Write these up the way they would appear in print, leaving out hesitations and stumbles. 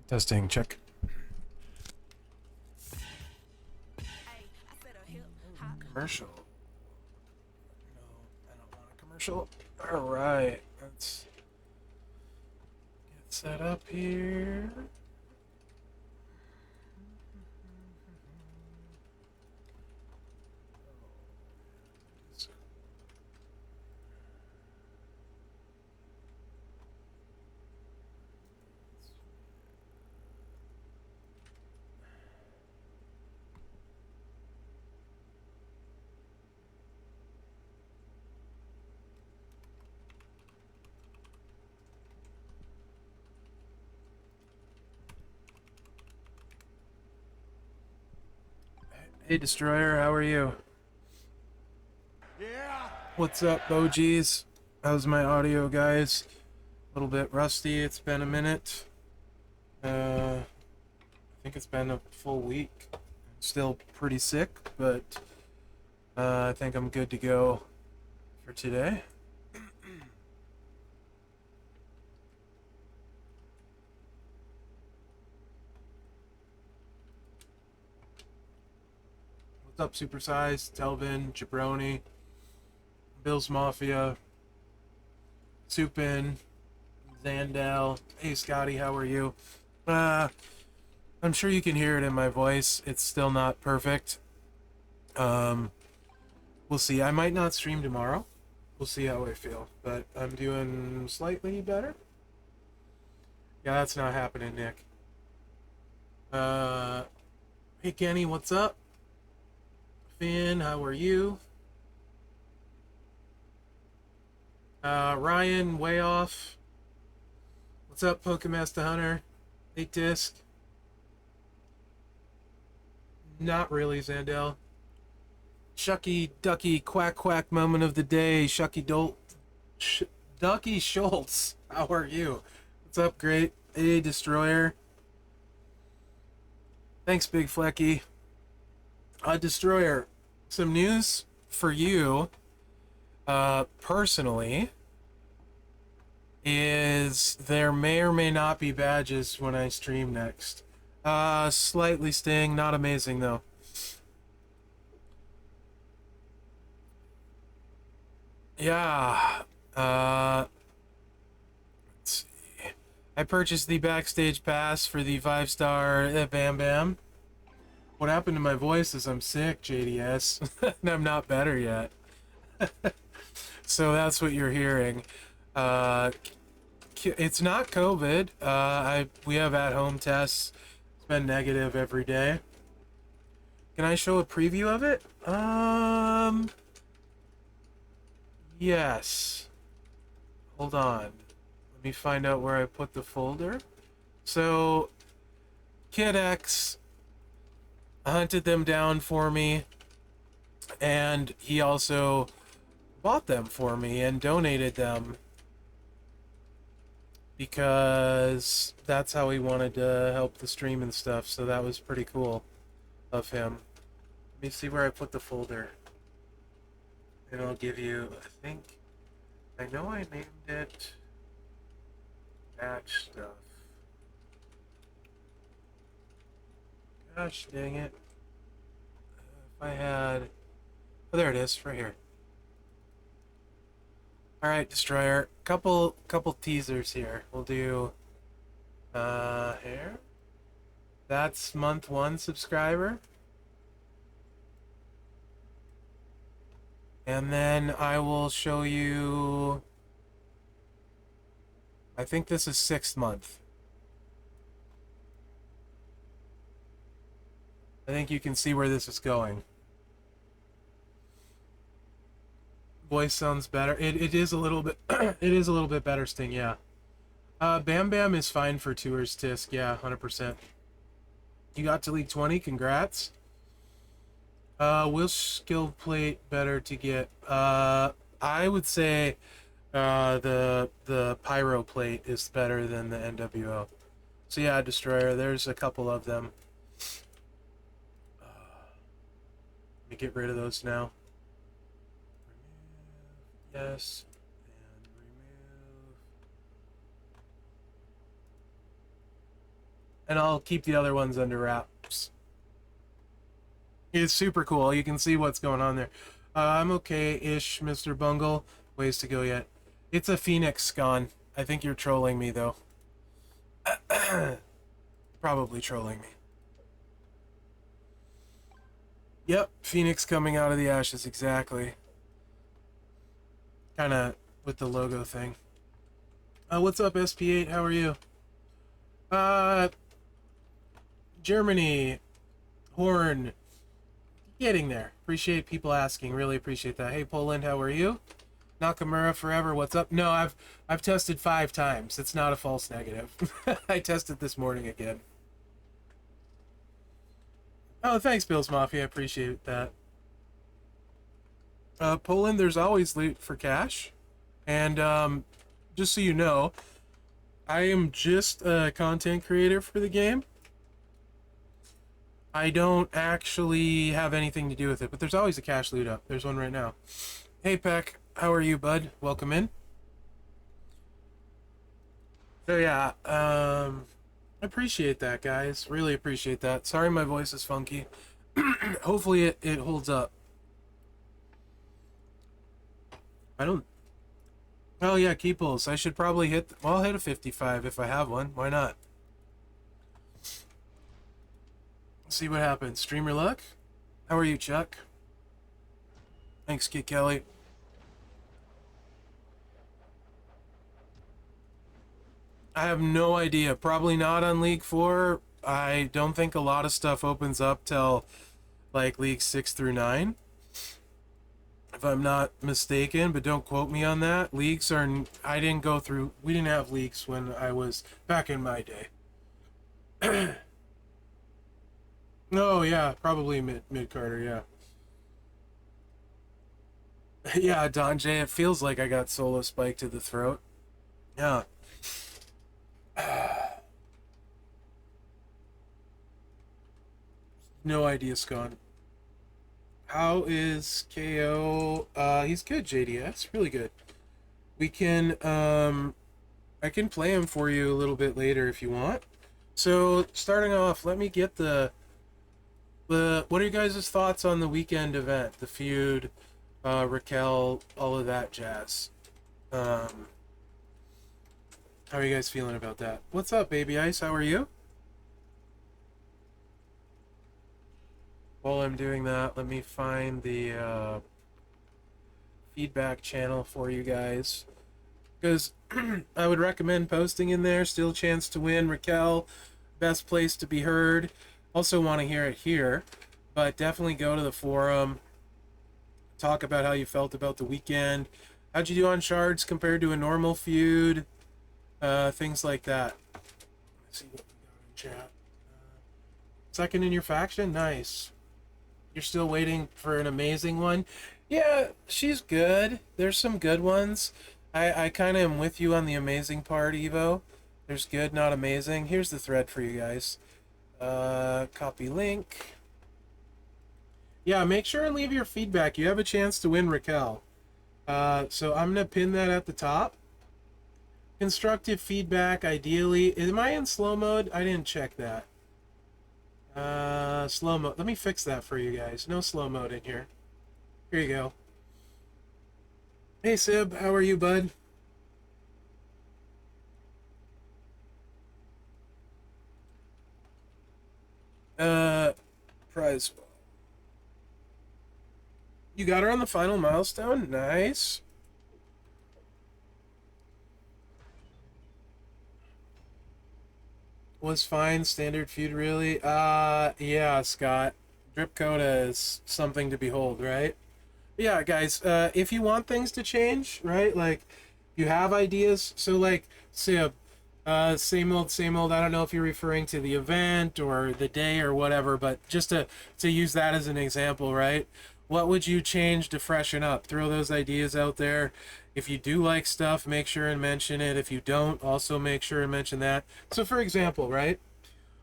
Testing, check. Commercial. No, I don't want a commercial. Alright, let's get set up here. Hey Destroyer, how are you? Yeah. What's up, OGs? How's my audio, guys? A little bit rusty, it's been a minute. I think it's been a full week. I'm still pretty sick, but I think I'm good to go for today. What's up, Supersize, Telvin, Jabroni, Bill's Mafia, Supin, Zandel. Hey, Scotty, how are you? I'm sure you can hear it in my voice. It's still not perfect. We'll see. I might not stream tomorrow. We'll see how I feel. But I'm doing slightly better. Yeah, that's not happening, Nick. Hey, Kenny, what's up? Finn, how are you? Ryan, way off. What's up, Pokemasta Hunter? Hey, Disc. Not really, Zandel. Shucky Ducky Quack Quack moment of the day. Ducky Schultz. How are you? What's up, great? Hey, Destroyer. Thanks, Big Flecky. Destroyer, some news for you, personally, is there may or may not be badges when I stream next. Slightly sting, not amazing though. Yeah, let's see. I purchased the backstage pass for the 5-star Bam Bam. What happened to my voice is I'm sick, JDS, and I'm not better yet. So that's what you're hearing. It's not COVID. We have at-home tests. It's been negative every day. Can I show a preview of it? Yes. Hold on. Let me find out where I put the folder. So, Kid X hunted them down for me, and he also bought them for me and donated them because that's how he wanted to help the stream and stuff, so that was pretty cool of him. Let me see where I put the folder. And I'll give you, I know I named it Batch Stuff. Gosh dang it. If I had, oh there it is, right here. Alright, Destroyer, couple teasers here. We'll do, here. That's month 1 subscriber. And then I will show you, I think this is 6th month. I think you can see where this is going. Voice sounds better. It is a little bit it is a little bit better, Sting, yeah. Bam Bam is fine for tours, Tisk, yeah, 100%. You got to League 20, congrats. Will skill plate better to get? I would say the pyro plate is better than the NWO. So yeah, Destroyer, there's a couple of them. Let me get rid of those now. Remove, yes, and remove. and I'll keep the other ones under wraps. It's super cool. You can see what's going on there. I'm okay-ish, Mr. Bungle. Ways to go yet. It's a Phoenix gone. I think you're trolling me, though. Probably trolling me. Yep, Phoenix coming out of the ashes, exactly. Kind of with the logo thing. What's up, SP8? How are you? Germany. Horn. Getting there. Appreciate people asking. Really appreciate that. Hey, Poland, how are you? Nakamura forever. What's up? No, I've tested 5 times. It's not a false negative. I tested this morning again. Oh, thanks, Bills Mafia. I appreciate that. Poland, there's always loot for cash. And just so you know, I am just a content creator for the game. I don't actually have anything to do with it, but there's always a cash loot up. There's one right now. Hey, Peck. How are you, bud? Welcome in. So, yeah, I appreciate that, guys. Really appreciate that. Sorry my voice is funky. Hopefully it holds up. I don't... Oh, yeah, Keeples. I should probably hit... Well, I'll hit a 55 if I have one. Why not? See what happens. Streamer luck? How are you, Chuck? Thanks, Kid Kelly. I have no idea. Probably not on League 4. I don't think a lot of stuff opens up till, like, League 6 through 9. If I'm not mistaken, but don't quote me on that. Leagues are... I didn't go through... We didn't have leagues when I was... Back in my day. Oh, yeah. Probably mid-Carter, yeah. Yeah, Don J, it feels like I got solo spike to the throat. Yeah. No idea, Scott. How is KO? He's good, JDS. Really good. We can, I can play him for you a little bit later if you want. So, starting off, let me get the what are you guys' thoughts on the weekend event? The feud, Raquel, all of that jazz. How are you guys feeling about that? What's up, Baby Ice? How are you? While I'm doing that, let me find the feedback channel for you guys. Because I would recommend posting in there. Still chance to win. Raquel, best place to be heard. Also want to hear it here. But definitely go to the forum. Talk about how you felt about the weekend. How'd you do on shards compared to a normal feud? Things like that. Let's see what we got in chat. Second in your faction? Nice. You're still waiting for an amazing one? Yeah, she's good. There's some good ones. I kind of am with you on the amazing part, Evo. There's good, not amazing. Here's the thread for you guys. Copy link. Yeah, make sure and leave your feedback. You have a chance to win Raquel. So I'm going to pin that at the top. Constructive feedback, ideally. Am I in slow mode? I didn't check that. Slow mode. Let me fix that for you guys. No slow mode in here. Here you go. Hey, Sib. How are you, bud? Prize. You got her on the final milestone? Nice. Was fine. Standard feud, really? Yeah, Scott. Drip Coda is something to behold, right? Yeah, guys, if you want things to change, right? Like, you have ideas. So, like, Sib, same old, same old. I don't know if you're referring to the event or the day or whatever, but just to use that as an example, right? What would you change to freshen up? Throw those ideas out there. If you do like stuff, make sure and mention it. If you don't, also make sure and mention that. So, for example, right?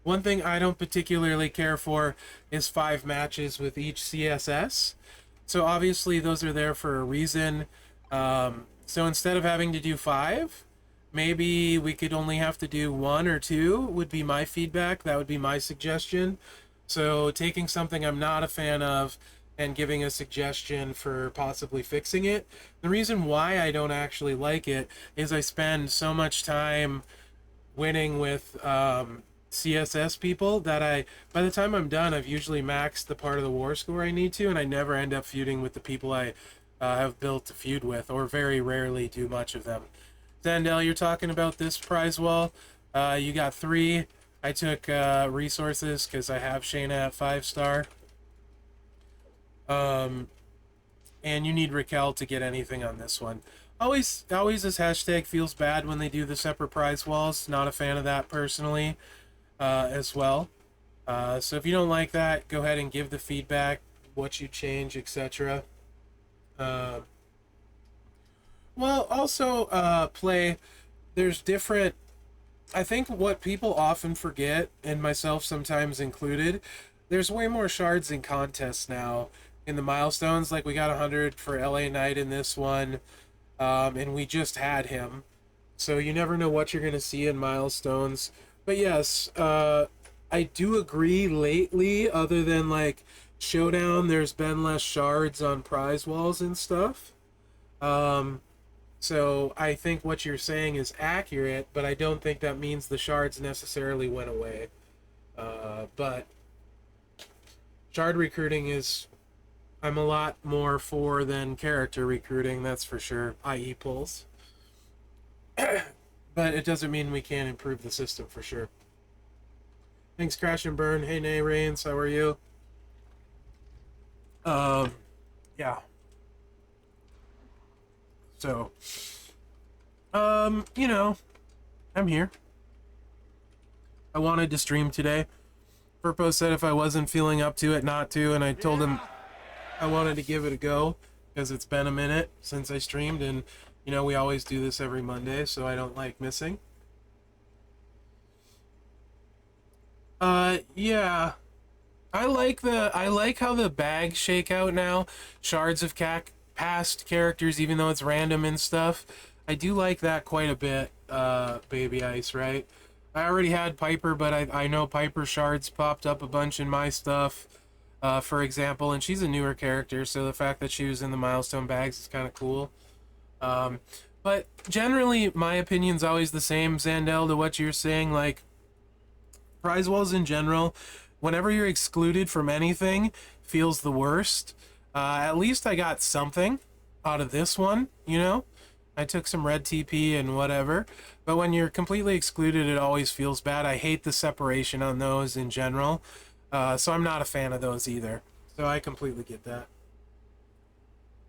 One thing I don't particularly care for is 5 matches with each CSS. So obviously those are there for a reason. So instead of having to do 5, maybe we could only have to do one or two would be my feedback. That would be my suggestion. So taking something I'm not a fan of and giving a suggestion for possibly fixing it. The reason why I don't actually like it is I spend so much time winning with CSS people that by the time I'm done, I've usually maxed the part of the war score I need to, and I never end up feuding with the people I have built to feud with, or very rarely do much of them. Zandel, you're talking about this prize wall. You got 3. I took resources because I have Shayna at 5-star. And you need Raquel to get anything on this one. Always this hashtag feels bad when they do the separate prize walls. Not a fan of that personally, as well. So if you don't like that, go ahead and give the feedback, what you change, etc. Well, also play. There's different. I think what people often forget, and myself sometimes included, there's way more shards in contests now in the milestones. Like we got 100 for LA Knight in this one, and we just had him. So you never know what you're going to see in milestones. But yes, I do agree lately, other than like Showdown, there's been less shards on prize walls and stuff. So I think what you're saying is accurate, but I don't think that means the shards necessarily went away. But shard recruiting is, I'm a lot more for than character recruiting, that's for sure, i.e. pulls. But it doesn't mean we can't improve the system for sure. Thanks, Crash and Burn. Hey, Nay Rains, how are you? Yeah. So, you know, I'm here. I wanted to stream today. Purpo said if I wasn't feeling up to it, not to, and I told him I wanted to give it a go because it's been a minute since I streamed, and you know we always do this every Monday, so I don't like missing. Yeah. I like how the bags shake out now. Shards of past characters, even though it's random and stuff. I do like that quite a bit, Baby Ice, right? I already had Piper, but I know Piper shards popped up a bunch in my stuff, for example, and she's a newer character, so the fact that she was in the milestone bags is kind of cool. But generally, my opinion's always the same, Zandel, to what you're saying. Like, prize walls in general, whenever you're excluded from anything, feels the worst. At least I got something out of this one, you know? I took some red TP and whatever. But when you're completely excluded, it always feels bad. I hate the separation on those in general. So I'm not a fan of those either. So I completely get that.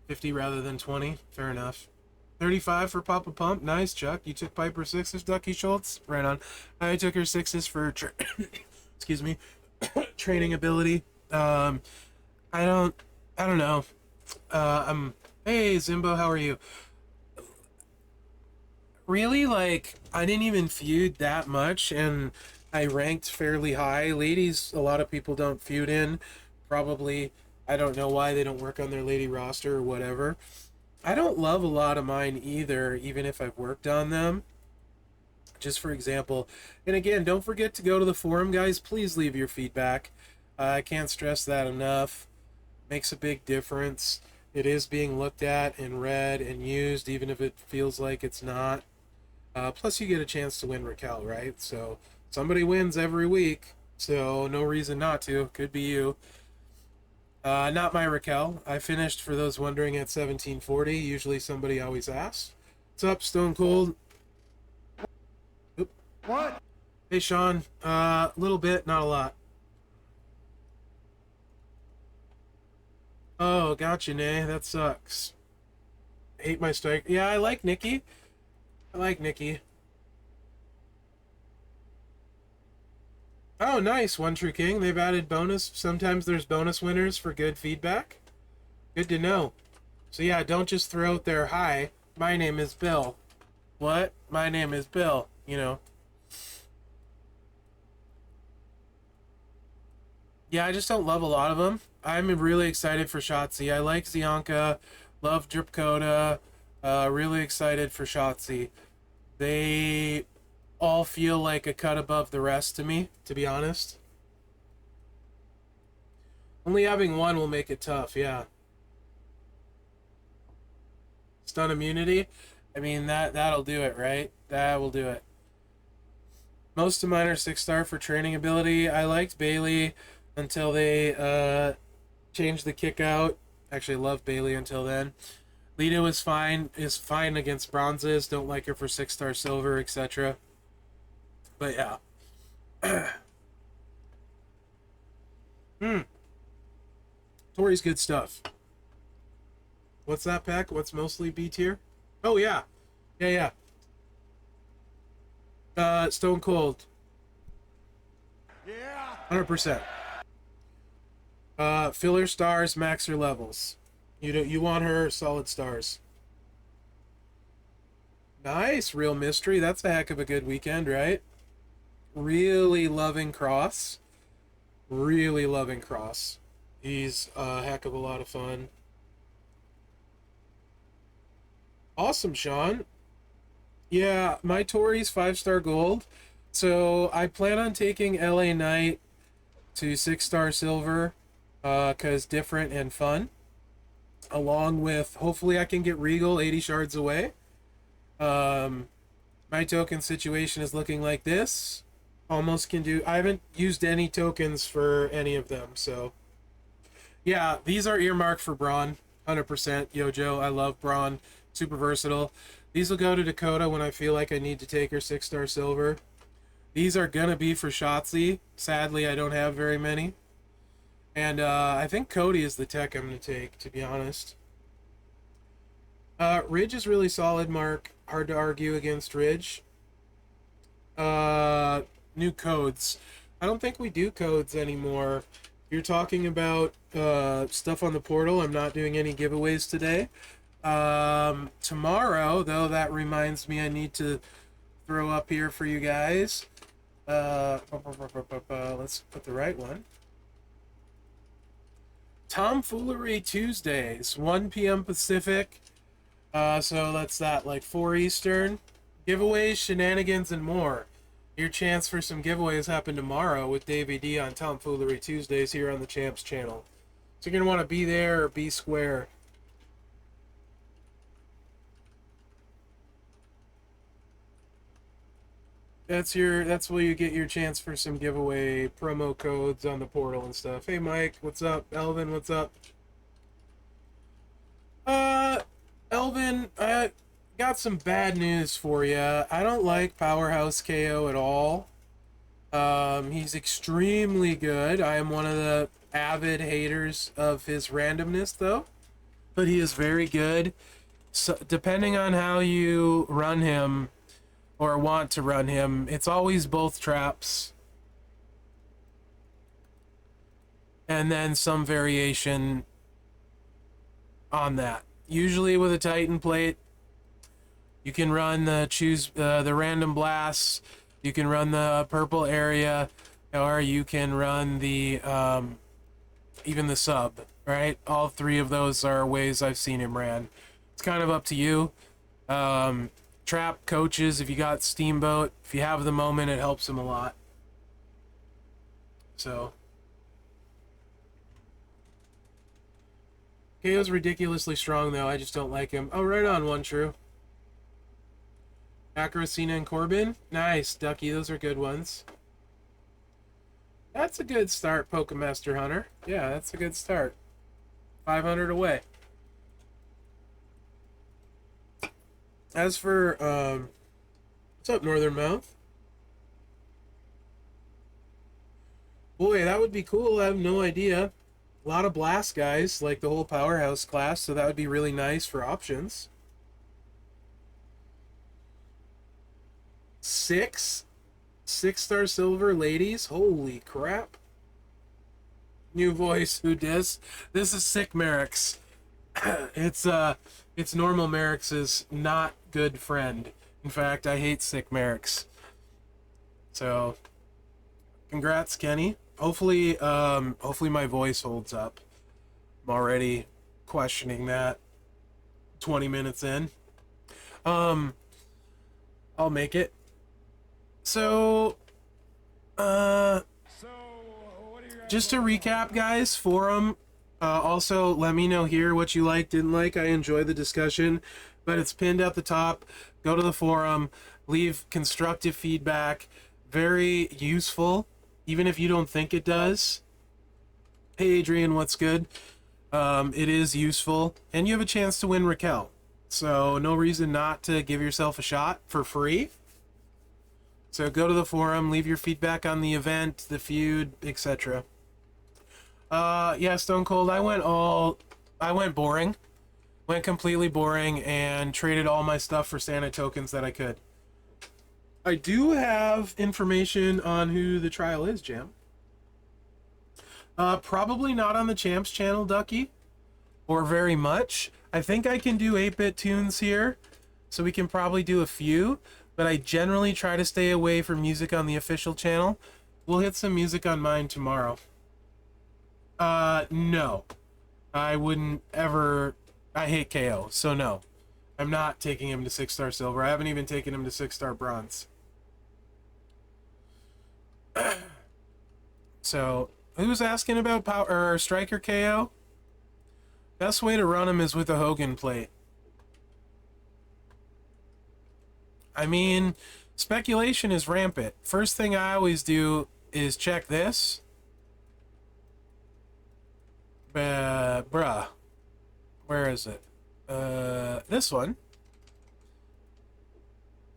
50 rather than 20. Fair enough. 35 for Papa Pump. Nice, Chuck. You took Piper 6s, Ducky Schultz. Right on. I took her 6s for... excuse me. Training ability. I don't know. Hey, Zimbo, how are you? Really, like, I didn't even feud that much, and I ranked fairly high. Ladies, a lot of people don't feud in. Probably, I don't know why they don't work on their lady roster or whatever. I don't love a lot of mine either, even if I've worked on them. Just for example. And again, don't forget to go to the forum, guys. Please leave your feedback. I can't stress that enough. Makes a big difference. It is being looked at and read and used, even if it feels like it's not. Plus, you get a chance to win Raquel, right? So, somebody wins every week, so no reason not to. Could be you. Not my Raquel. I finished, for those wondering, at 1740. Usually somebody always asks. What's up, Stone Cold? Oop. What? Hey, Sean. A little bit, not a lot. Oh, gotcha, Nay. That sucks. Hate my strike. Yeah, I like Nikki. I like Nikki. Oh, nice. One True King. They've added bonus. Sometimes there's bonus winners for good feedback. Good to know. So yeah, don't just throw out there, hi, my name is Bill. What? My name is Bill. You know. Yeah, I just don't love a lot of them. I'm really excited for Shotzi. I like Zianka. Love Dripcoda. Really excited for Shotzi. They all feel like a cut above the rest to me, to be honest. Only having one will make it tough, yeah. Stun immunity, I mean, that'll do it, right? That will do it. Most of mine are 6-star for training ability. I liked Bailey until they changed the kick out. Actually, loved Bailey until then. Lita was fine, is fine against bronzes. Don't like her for 6-star silver, etc. But yeah. Tori's good stuff. What's that pack? What's mostly B tier? Oh yeah. Yeah. Stone Cold. Yeah. 100%. Filler stars, max her levels. You want her solid stars. Nice, Real Mystery. That's a heck of a good weekend, right? Really loving Cross. Really loving Cross. He's a heck of a lot of fun. Awesome, Sean. Yeah, my Tori's 5-star gold. So I plan on taking LA Knight to 6-star silver, because different and fun. Along with, hopefully I can get Regal 80 shards away. My token situation is looking like this. Almost can do, I haven't used any tokens for any of them, so. Yeah, these are earmarked for Braun, 100%. Yojo, I love Braun. Super versatile. These will go to Dakota when I feel like I need to take her 6-star silver. These are gonna be for Shotzi. Sadly, I don't have very many. And I think Cody is the tech I'm gonna take, to be honest. Ridge is really solid, Mark. Hard to argue against Ridge. New codes. I don't think we do codes anymore. You're talking about stuff on the portal. I'm not doing any giveaways today. Tomorrow, though, that reminds me I need to throw up here for you guys. Let's put the right one. Tomfoolery Tuesdays, 1 p.m. Pacific. So that's that, like 4 Eastern. Giveaways, shenanigans, and more. Your chance for some giveaways happen tomorrow with Davey D on Tomfoolery Tuesdays here on the Champs channel. So you're going to want to be there or be square. That's where you get your chance for some giveaway promo codes on the portal and stuff. Hey Mike, what's up? Elvin, what's up? Elvin, I got some bad news for you. I don't like Powerhouse KO at all. He's extremely good. I am one of the avid haters of his randomness, though. But he is very good. So, depending on how you run him, or want to run him, it's always both traps. And then some variation on that. Usually with a Titan plate, you can run the random blasts, you can run the purple area, or you can run the even the sub, right? All three of those are ways I've seen him ran. It's kind of up to you. Trap coaches, if you got Steamboat, if you have the moment, it helps him a lot. So KO's ridiculously strong, though. I just don't like him. Oh, right on, One True. Acrocina and Corbin. Nice, Ducky. Those are good ones. That's a good start, Pokemaster Hunter. Yeah, that's a good start. 500 away. As for, what's up, Northern Mouth? Boy, that would be cool. I have no idea. A lot of blast guys, like the whole Powerhouse class, so that would be really nice for options. 6-star silver ladies? Holy crap. New voice, who dis? This is sick Merrick's. It's normal Merrick's not good friend. In fact, I hate sick Merrick's. So congrats, Kenny. Hopefully my voice holds up. I'm already questioning that 20 minutes in. I'll make it. So, uh, just to recap, guys, forum. Also, let me know here what you like, didn't like. I enjoy the discussion, but it's pinned at the top. Go to the forum, leave constructive feedback. Very useful, even if you don't think it does. Hey, Adrian, what's good? It is useful, and you have a chance to win Raquel. So, no reason not to give yourself a shot for free. So, go to the forum, leave your feedback on the event, the feud, etc. Yeah, Stone Cold, I went boring. Went completely boring and traded all my stuff for Santa tokens that I could. I do have information on who the trial is, Jam. Probably not on the Champs channel, Ducky. Or very much. I think I can do 8-bit tunes here, so we can probably do a few, but I generally try to stay away from music on the official channel. We'll hit some music on mine tomorrow. No. I wouldn't ever... I hate KO, so no. I'm not taking him to 6-star silver. I haven't even taken him to 6-star bronze. So, who's asking about power or striker KO? Best way to run him is with a Hogan plate. I mean, speculation is rampant. First thing I always do is check this. Bruh. Where is it? This one.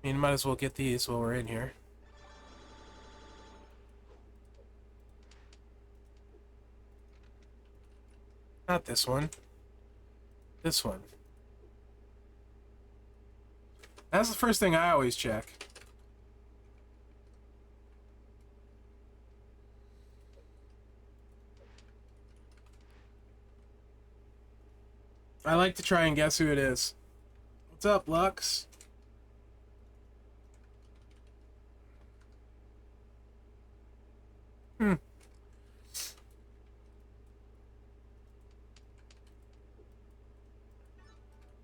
I mean, might as well get these while we're in here. Not this one. This one. That's the first thing I always check. I like to try and guess who it is. What's up, Lux?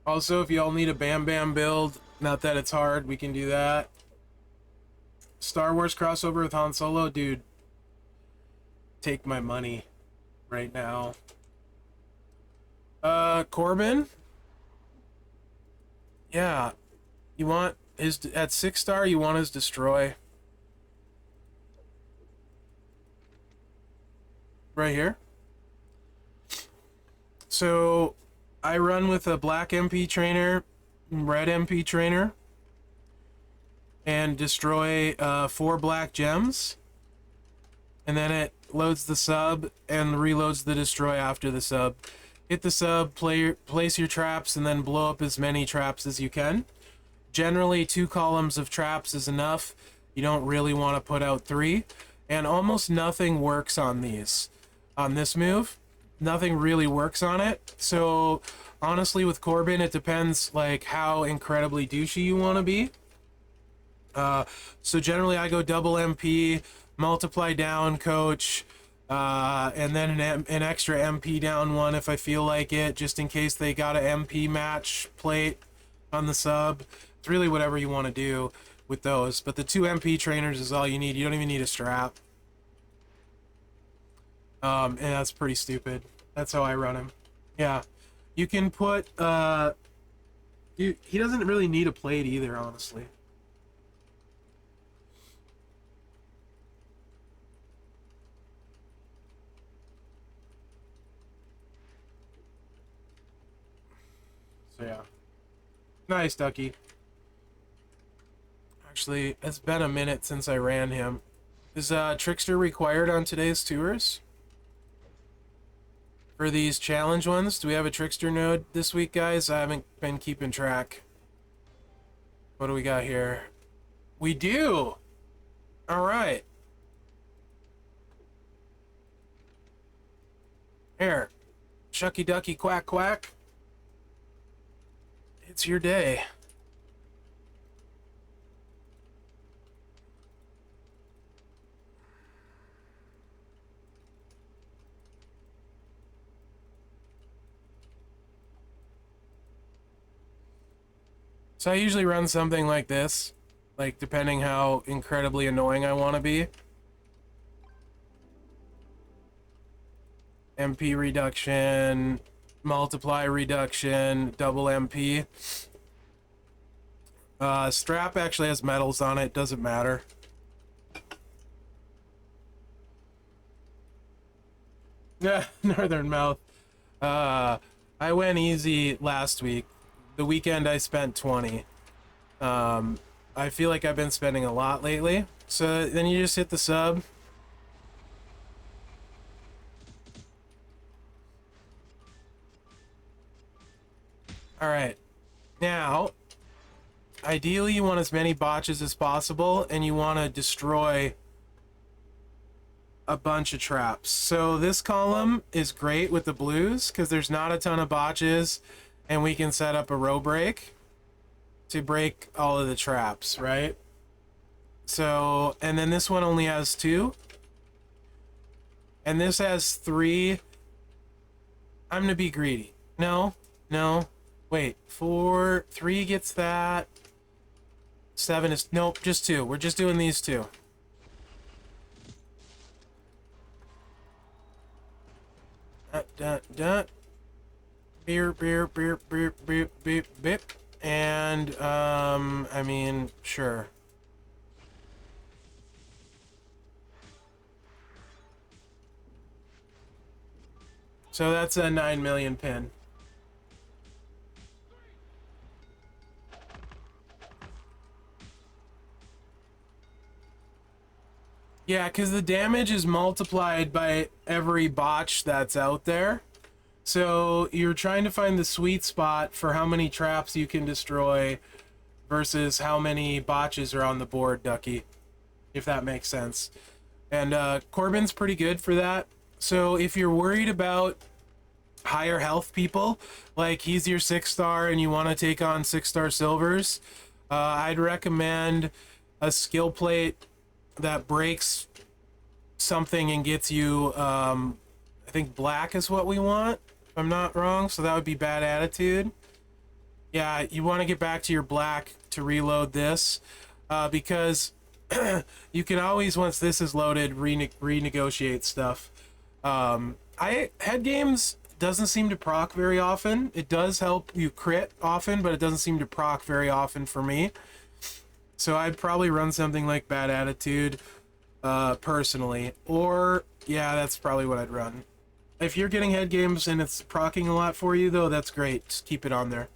Also, if y'all need a Bam Bam build, not that it's hard, we can do that. Star Wars crossover with Han Solo, dude. Take my money right now. Corbin? Yeah. You want his... At 6-star, you want his destroy. Right here. So, I run with a black MP trainer, red MP trainer, and destroy 4 black gems. And then it loads the sub and reloads the destroy after the sub. Hit the sub, place your traps, and then blow up as many traps as you can. Generally, 2 columns of traps is enough. You don't really want to put out 3. And almost nothing works on these. On this move, nothing really works on it. So, honestly, with Corbin, it depends, like, how incredibly douchey you want to be. So generally, I go double MP, multiply down coach, and then an extra MP down one if I feel like it, just in case they got an MP match plate on the sub. It's really whatever you want to do with those. But the 2 MP trainers is all you need. You don't even need a strap. And that's pretty stupid. That's how I run him. Yeah. You can put, he doesn't really need a plate either, honestly. So yeah. Nice, Ducky. Actually, it's been a minute since I ran him. Is Trickster required on today's tours? For these challenge ones? Do we have a Trickster node this week, guys? I haven't been keeping track. What do we got here? We do! Alright. Here. Shucky ducky quack quack. It's your day. So I usually run something like this. Like, depending how incredibly annoying I want to be. MP reduction, multiply reduction, double MP. Strap actually has metals on it, doesn't matter. Yeah, Northern Mouth. I went easy last week. The weekend I spent 20. I feel like I've been spending a lot lately. So then you just hit the sub. Alright. Now, ideally you want as many botches as possible, and you want to destroy a bunch of traps. So this column is great with the blues, because there's not a ton of botches, and we can set up a row break to break all of the traps, right? So, and then this one only has 2. And this has 3. I'm gonna be greedy. No. Wait, 4, 3 gets that. 7 is, nope, just 2. We're just doing these 2. Beep. And, I mean, sure. So that's a 9 million pin. Yeah, because the damage is multiplied by every botch that's out there. So you're trying to find the sweet spot for how many traps you can destroy versus how many botches are on the board, Ducky, if that makes sense. And Corbin's pretty good for that. So if you're worried about higher health people, like he's your 6-star and you want to take on 6-star silvers, I'd recommend a skill plate that breaks something and gets you, I think black is what we want, if I'm not wrong, so that would be bad attitude. Yeah, you want to get back to your black to reload this, because you can always, once this is loaded, renegotiate stuff. Head games doesn't seem to proc very often. It does help you crit often, but it doesn't seem to proc very often for me. So I'd probably run something like Bad Attitude, personally. Or, yeah, that's probably what I'd run. If you're getting head games and it's procking a lot for you, though, that's great. Just keep it on there.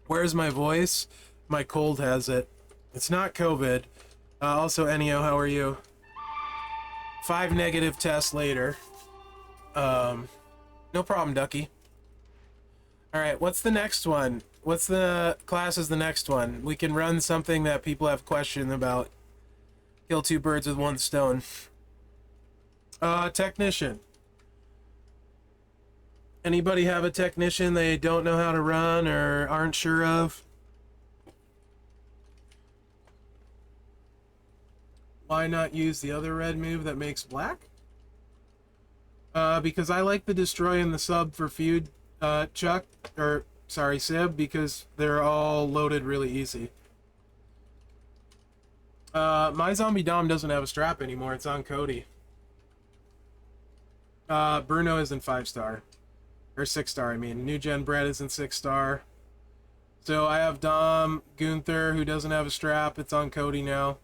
Where's my voice? My cold has it. It's not COVID. Also, Ennio, how are you? 5 negative tests later. No problem, Ducky. Alright, what's the next one? What's the class is the next one? We can run something that people have questions about. Kill 2 birds with 1 stone. Technician. Anybody have a technician they don't know how to run or aren't sure of? Why not use the other red move that makes black? Because I like the destroy and the sub for feud, Chuck, or sorry, Sib, because they're all loaded really easy. My zombie dom doesn't have a strap anymore. It's on Cody. Bruno isn't 5-star. Or 6-star, I mean. New Gen Bread isn't 6-star. So I have Dom Gunther, who doesn't have a strap. It's on Cody now.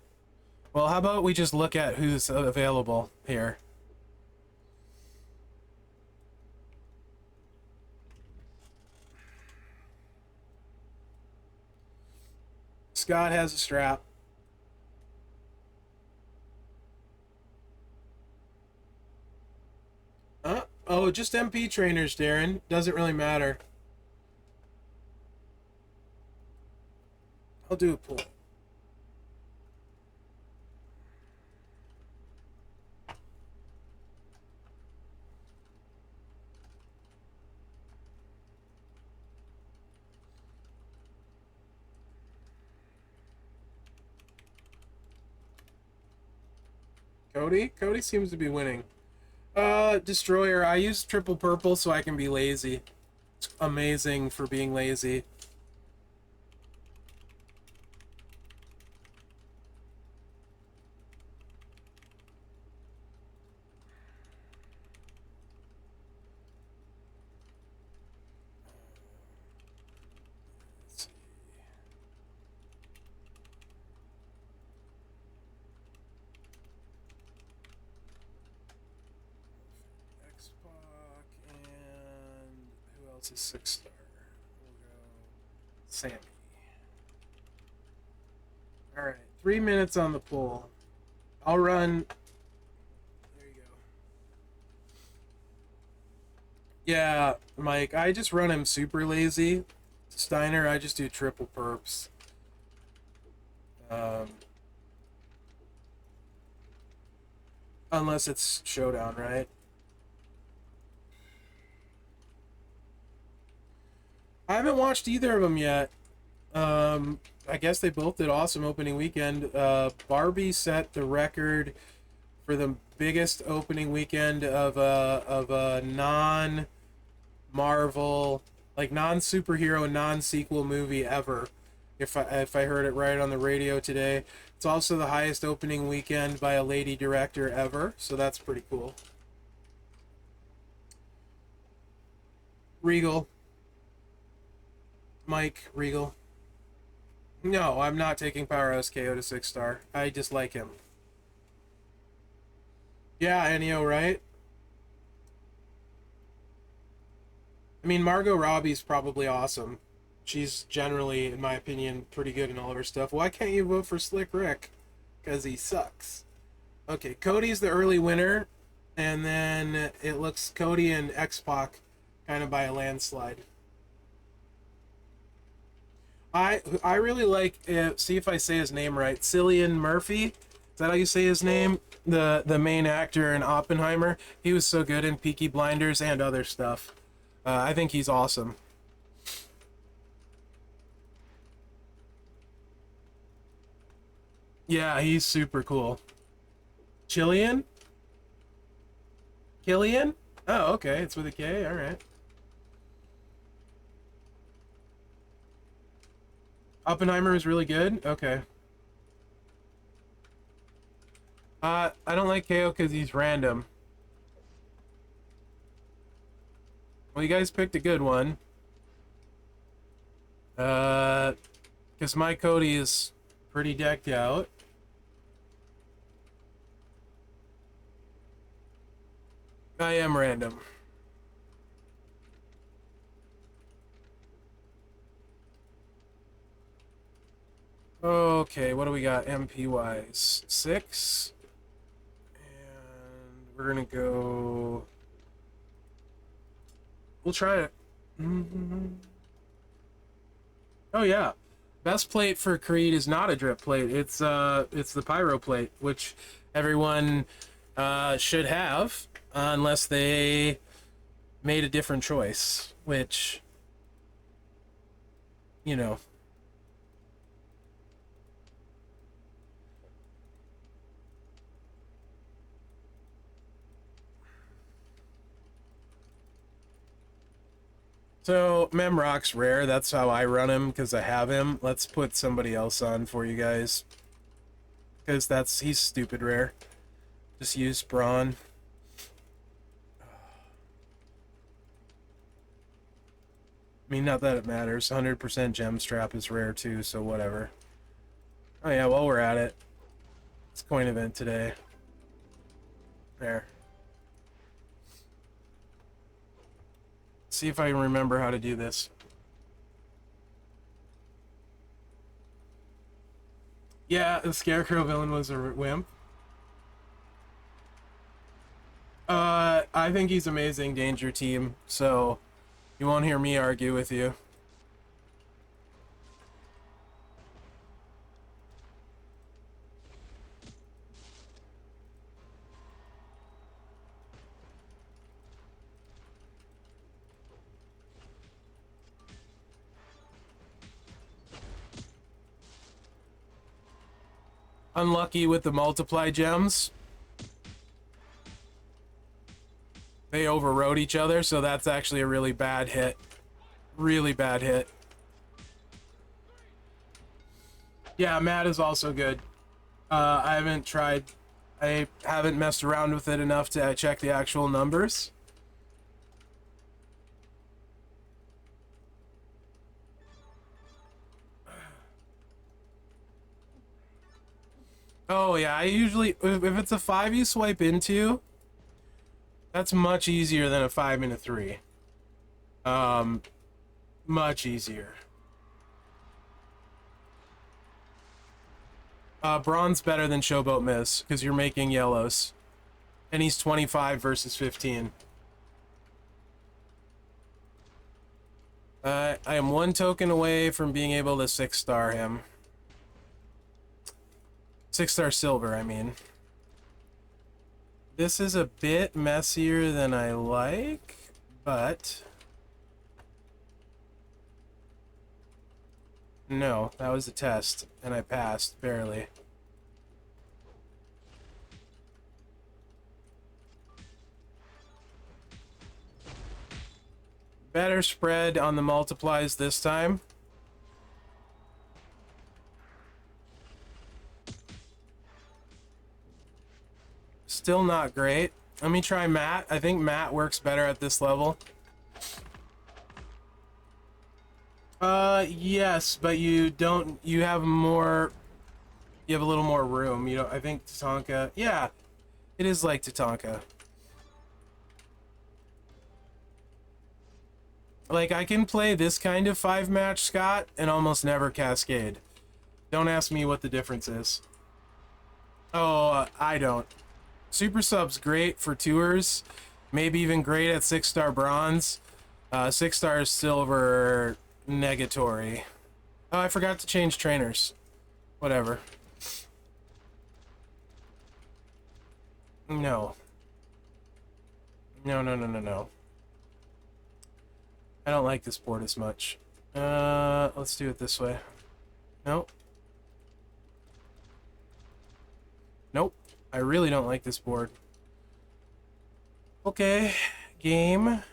Well, how about we just look at who's available here? Scott has a strap. Oh, just MP trainers, Darren. Doesn't really matter. I'll do a pull. Cody seems to be winning. Destroyer. I use triple purple so I can be lazy. It's amazing for being lazy. What's his 6-star? We'll go Sammy. Alright, 3 minutes on the poll. I'll run. There you go. Yeah, Mike, I just run him super lazy. Steiner, I just do triple perps. Unless it's Showdown, right? I haven't watched either of them yet. I guess they both did awesome opening weekend. Barbie set the record for the biggest opening weekend of a non-Marvel, like non-superhero, non-sequel movie ever. If I heard it right on the radio today. It's also the highest opening weekend by a lady director ever, so that's pretty cool. Regal. Mike Regal. No, I'm not taking Powerhouse KO to 6-star. I just like him. Yeah, Ennio, right? I mean, Margot Robbie's probably awesome. She's generally, in my opinion, pretty good in all of her stuff. Why can't you vote for Slick Rick? Because he sucks. Okay, Cody's the early winner, and then it looks Cody and X-Pac kind of by a landslide. I really like, see if I say his name right, Cillian Murphy. Is that how you say his name? The main actor in Oppenheimer. He was so good in Peaky Blinders and other stuff. I think he's awesome. Yeah, he's super cool. Chilean? Killian? Oh, okay. It's with a K. All right. Oppenheimer is really good. Okay. I don't like KO because he's random. Well, you guys picked a good one. Because my Cody is pretty decked out. I am random. Okay, what do we got MP-wise? 6. And we're gonna go... We'll try it. Oh yeah. Best plate for Creed is not a drip plate. It's the pyro plate, which everyone should have, unless they made a different choice, which, you know. So, Memrock's rare. That's how I run him, because I have him. Let's put somebody else on for you guys. Because he's stupid rare. Just use Braun. I mean, not that it matters. 100% gem strap is rare too, so whatever. Oh yeah, while we're at it. It's coin event today. There. See if I can remember how to do this. Yeah, the Scarecrow villain was a wimp. I think he's amazing, Danger Team, so you won't hear me argue with you. Unlucky with the multiply gems. They overrode each other, so that's actually a really bad hit. Really bad hit. Yeah, Matt is also good. I haven't messed around with it enough to check the actual numbers. Oh yeah, I usually, if it's a 5 you swipe into, that's much easier than a 5 and a 3. Much easier. Bronze better than Showboat Miss, because you're making yellows. And he's 25 versus 15. I am 1 token away from being able to 6-star him. 6-star silver, I mean. This is a bit messier than I like, but... No, that was a test, and I passed, barely. Better spread on the multiplies this time. Still not great. Let me try Matt. I think Matt works better at this level. Yes, but you have more, you have a little more room. You know, I think Tatanka, yeah, it is like Tatanka. Like, I can play this kind of 5-match Scott and almost never Cascade. Don't ask me what the difference is. Oh, I don't. Super Sub's great for tours, maybe even great at 6-star bronze. 6-star silver, negatory. Oh, I forgot to change trainers. Whatever. No. No, no, no, no, no. I don't like this board as much. Let's do it this way. Nope. Nope. I really don't like this board. Okay. Game.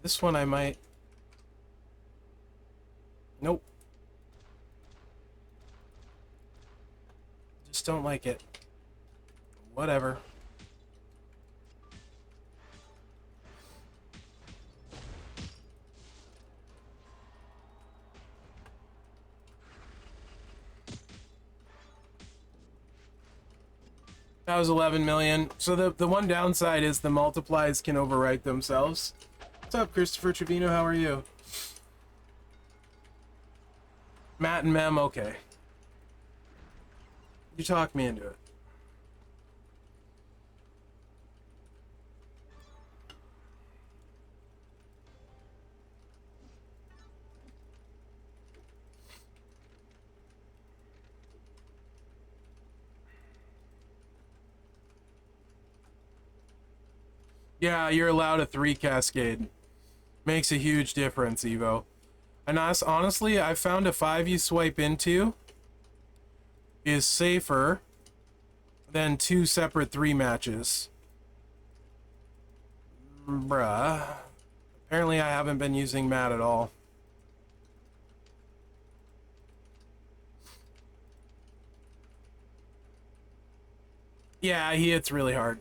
This one I might... Nope. Just don't like it. Whatever. That was 11 million. So the one downside is the multiplies can overwrite themselves. What's up, Christopher Trevino? How are you? Matt and Mem, okay. You talked me into it. Yeah, you're allowed a 3 cascade. Makes a huge difference, Evo. And honestly, I found a 5 you swipe into is safer than 2 separate 3 matches. Bruh. Apparently I haven't been using Matt at all. Yeah, he hits really hard.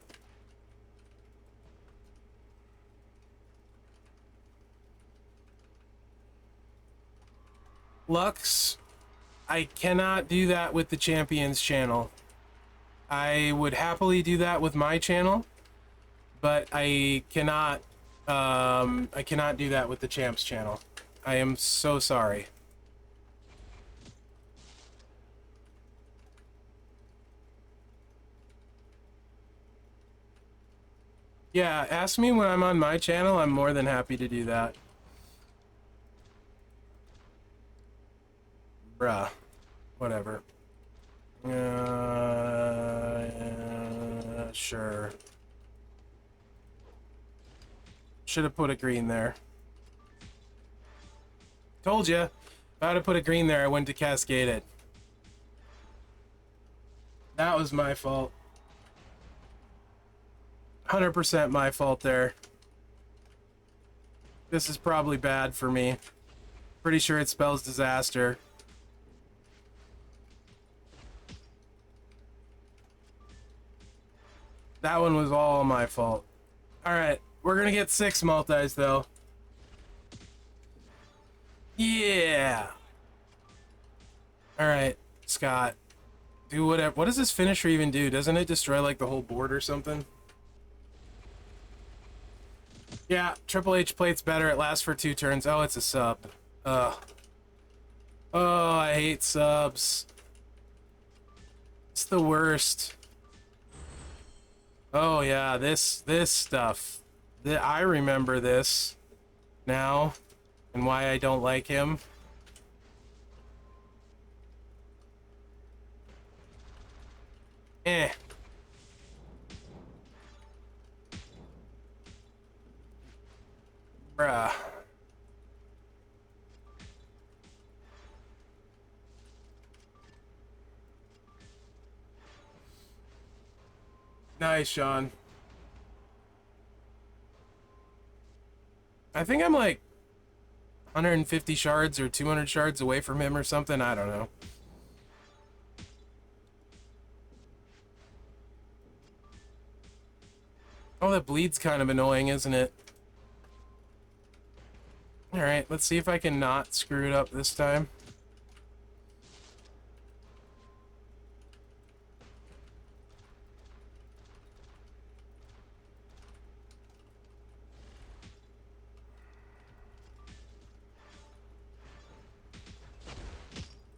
Lux, I cannot do that with the Champions channel. I would happily do that with my channel, but I cannot do that with the Champs channel. I am so sorry. Yeah, ask me when I'm on my channel. I'm more than happy to do that. Bruh. Whatever. Sure. Should have put a green there. Told you. If I had to put a green there, I went to Cascade it. That was my fault. 100% my fault there. This is probably bad for me. Pretty sure it spells disaster. That one was all my fault. Alright, we're gonna get 6 multis though. Yeah! Alright, Scott. Do whatever. What does this finisher even do? Doesn't it destroy like the whole board or something? Yeah, Triple H plate's better. It lasts for 2 turns. Oh, it's a sub. Ugh. Oh, I hate subs. It's the worst. Oh yeah, this stuff. I remember this now and why I don't like him. Eh. Bruh. Nice, Sean. I think I'm like 150 shards or 200 shards away from him or something. I don't know. Oh, that bleed's kind of annoying, isn't it? Alright, let's see if I can not screw it up this time.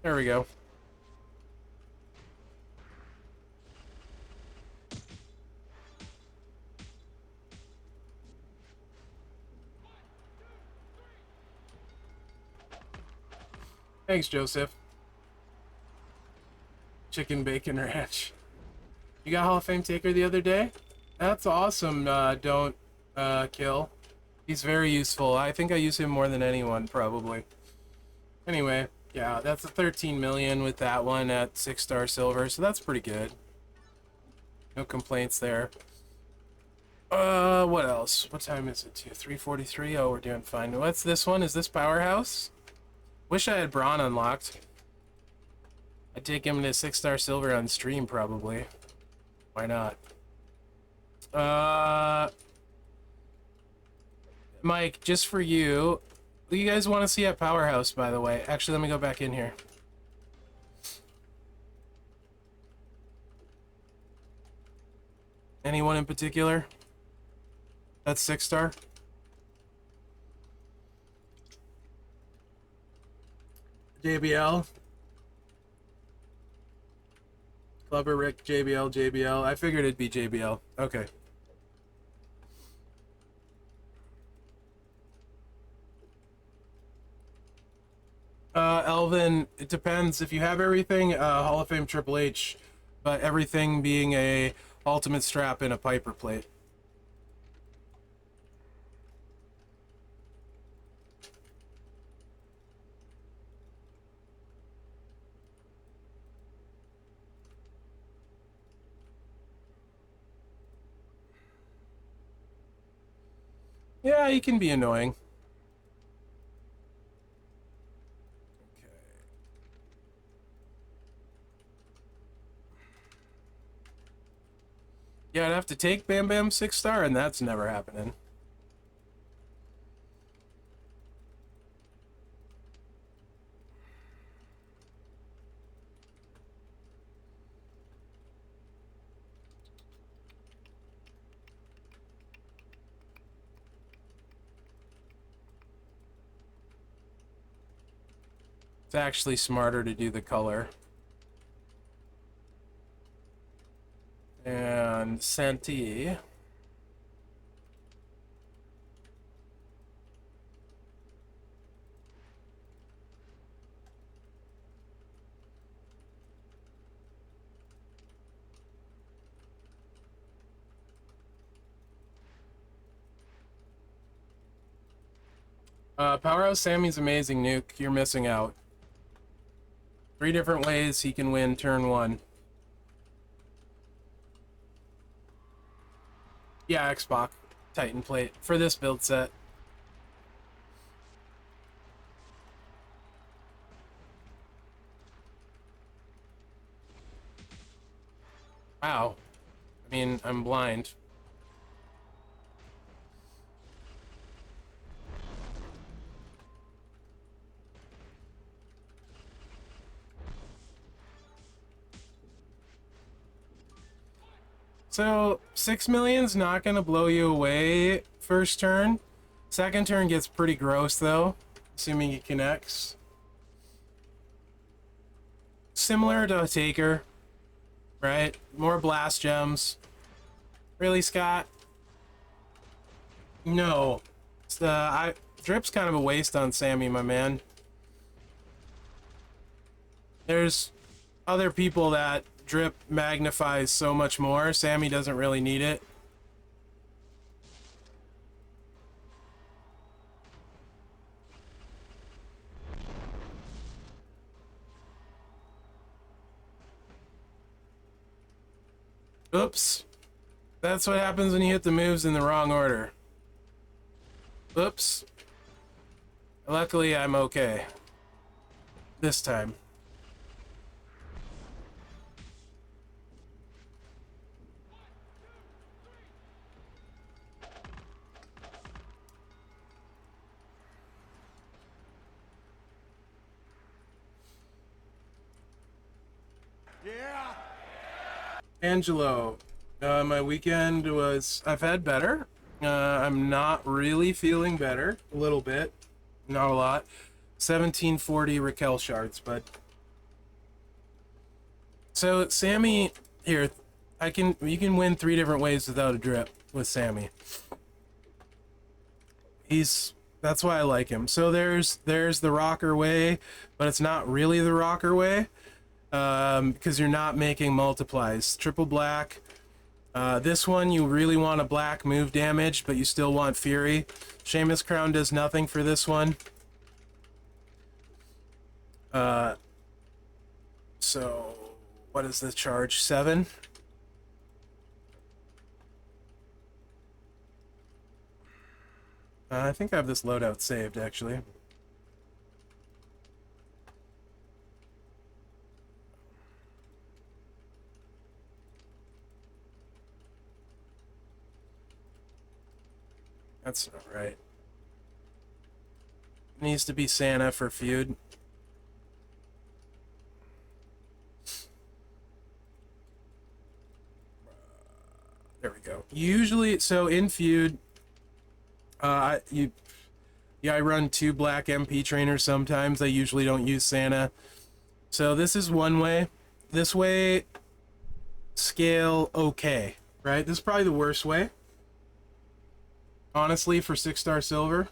There we go. Thanks, Joseph. Chicken bacon ranch. You got Hall of Fame Taker the other day? That's awesome, don't kill. He's very useful. I think I use him more than anyone, probably. Anyway, yeah, that's a 13 million with that one at 6-star silver, so that's pretty good. No complaints there. What else? What time is it? 3:43? Oh, we're doing fine. What's this one? Is this Powerhouse? Wish I had Braun unlocked. I'd take him to 6-star silver on stream, probably. Why not? Mike, just for you, what do you guys want to see at Powerhouse, by the way? Actually, let me go back in here. Anyone in particular? That's 6-star? JBL? Clubber Rick, JBL, JBL. I figured it'd be JBL. Okay. Elvin, it depends. If you have everything, Hall of Fame Triple H, but everything being a ultimate strap and a Piper plate. Yeah, he can be annoying. Yeah, I'd have to take Bam Bam 6-star, and that's never happening. It's actually smarter to do the color. And Santee. Powerhouse Sammy's amazing, Nuke. You're missing out. 3 different ways he can win turn 1. Yeah, Xbox. Titan plate. For this build set. Wow. I mean, I'm blind. So 6 million's not gonna blow you away first turn. Second turn gets pretty gross though, assuming he connects. Similar to a Taker, right? More blast gems. Really, Scott? No. Drip's kind of a waste on Sammy, my man. There's other people that Drip magnifies so much more. Sammy doesn't really need it. Oops. That's what happens when you hit the moves in the wrong order. Oops. Luckily, I'm okay. This time. Yeah. Angelo, my weekend was... I've had better. I'm not really feeling better. A little bit. Not a lot. 1740 Raquel shards, but... So, Sammy... Here, you can win 3 different ways without a drip with Sammy. That's why I like him. So there's the rocker way, but it's not really the rocker way. Because you're not making multiplies. Triple black. This one, you really want a black move damage, but you still want Fury. Seamus Crown does nothing for this one. So, what is the charge? 7? I think I have this loadout saved, actually. That's not right. Needs to be Santa for feud. There we go. Usually, so in feud, I run 2 black MP trainers sometimes. I usually don't use Santa. So this is one way. This way, scale okay, right? This is probably the worst way. Honestly, for 6-star silver.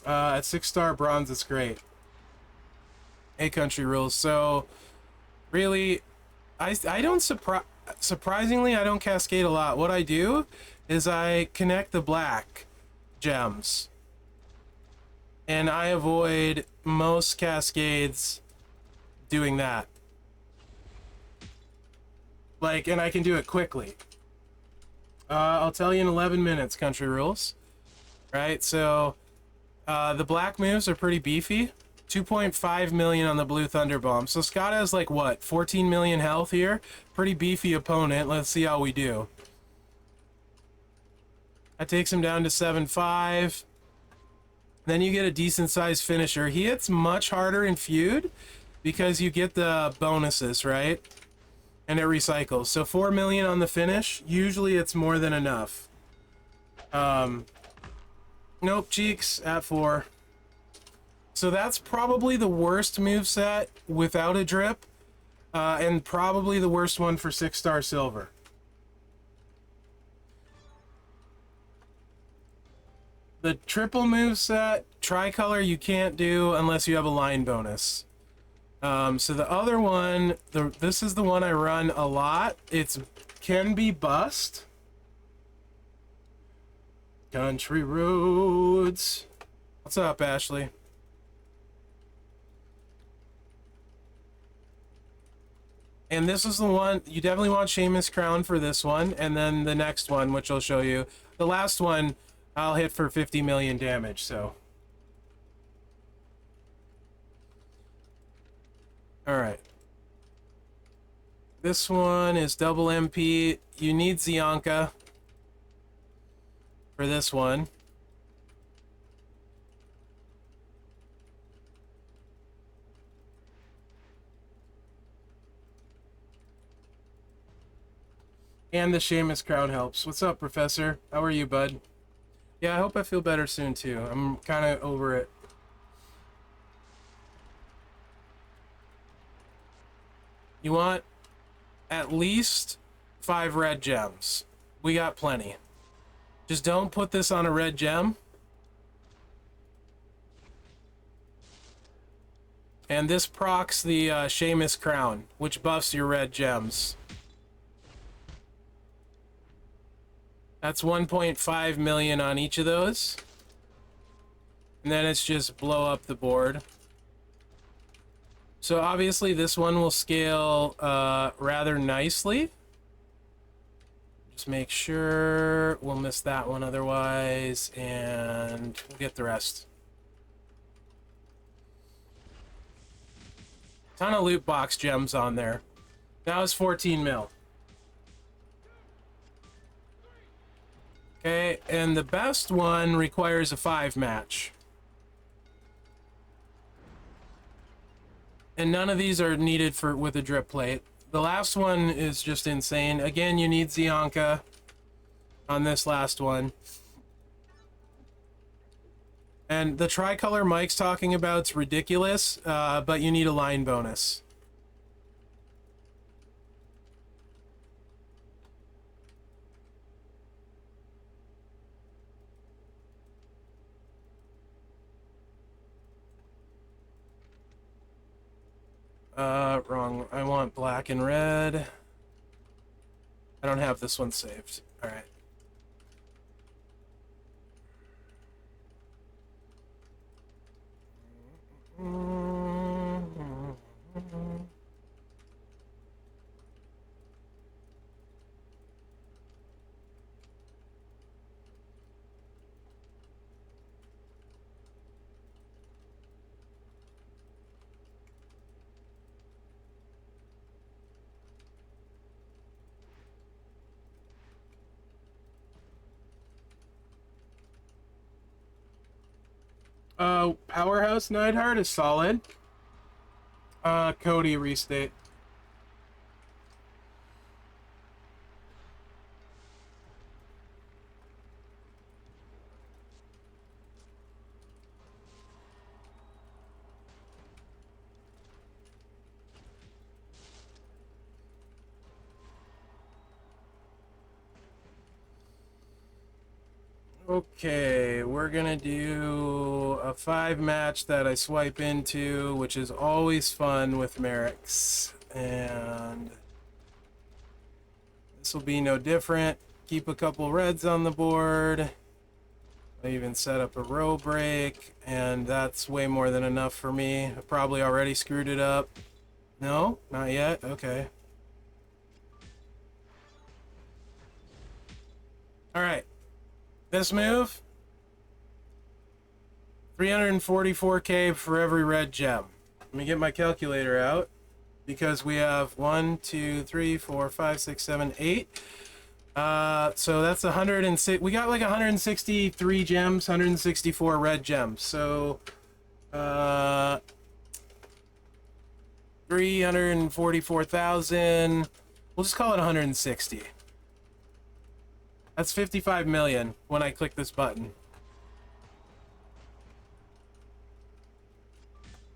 At 6-star bronze, it's great. 8 country rules. So, really, I don't surprisingly, I don't cascade a lot. What I do is I connect the black gems. And I avoid most cascades doing that. Like, and I can do it quickly. I'll tell you in 11 minutes, country rules. Right, so the black moves are pretty beefy. 2.5 million on the blue Thunder Bomb. So Scott has like what, 14 million health here? Pretty beefy opponent. Let's see how we do. That takes him down to 7.5. Then you get a decent sized finisher. He hits much harder in feud because you get the bonuses, right? And it recycles. So 4 million on the finish. Usually it's more than enough. Nope, Cheeks at 4. So that's probably the worst moveset without a drip. And probably the worst one for 6-star silver. The triple moveset, tricolor, you can't do unless you have a line bonus. So the other one, this is the one I run a lot. It's can be bust. Country roads. What's up, Ashley? And this is the one, you definitely want Seamus Crown for this one, and then the next one, which I'll show you. The last one, I'll hit for 50 million damage, so. Alright. This one is double MP. You need Zianka for this one. And the Seamus crown helps. What's up, Professor? How are you, bud? Yeah, I hope I feel better soon, too. I'm kind of over it. You want at least 5 red gems. We got plenty. Just don't put this on a red gem. And this procs the Seamus crown, which buffs your red gems. That's 1.5 million on each of those. And then it's just blow up the board. So obviously this one will scale rather nicely. Just make sure we'll miss that one otherwise, and we'll get the rest. Ton of loot box gems on there. Now it's 14 mil. Okay, and the best one requires a 5 match. And none of these are needed for with a drip plate. The last one is just insane. Again, you need Zianka on this last one. And the tricolor Mike's talking about's ridiculous, but you need a line bonus. Wrong. I want black and red. I don't have this one saved. All right. Powerhouse Neidhart is solid. Cody restate. Okay, we're gonna do a 5 match that I swipe into, which is always fun with Merrick's. And this will be no different. Keep a couple reds on the board. I even set up a row break, and that's way more than enough for me. I probably already screwed it up. No? Not yet? Okay. Alright. This move, 344k for every red gem. Let me get my calculator out, because we have 1, 2, 3, 4, 5, 6, 7, 8. So that's 106. We got like 163 gems, 164 red gems. So 344,000. We'll just call it 160. That's 55 million when I click this button.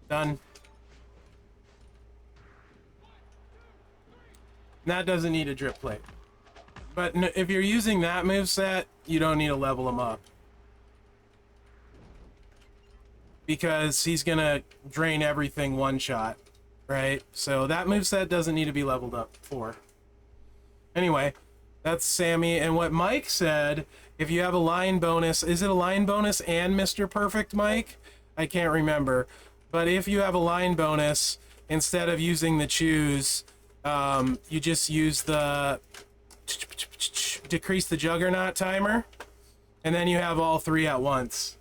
Done. That doesn't need a drip plate. But if you're using that moveset, you don't need to level him up. Because he's gonna drain everything one shot, right? So that moveset doesn't need to be leveled up for. Anyway. That's Sammy, and what Mike said, if you have a line bonus, is it a line bonus and Mr. Perfect, Mike? I can't remember. But if you have a line bonus, instead of using the choose, you just use the decrease the juggernaut timer, and then you have all 3 at once.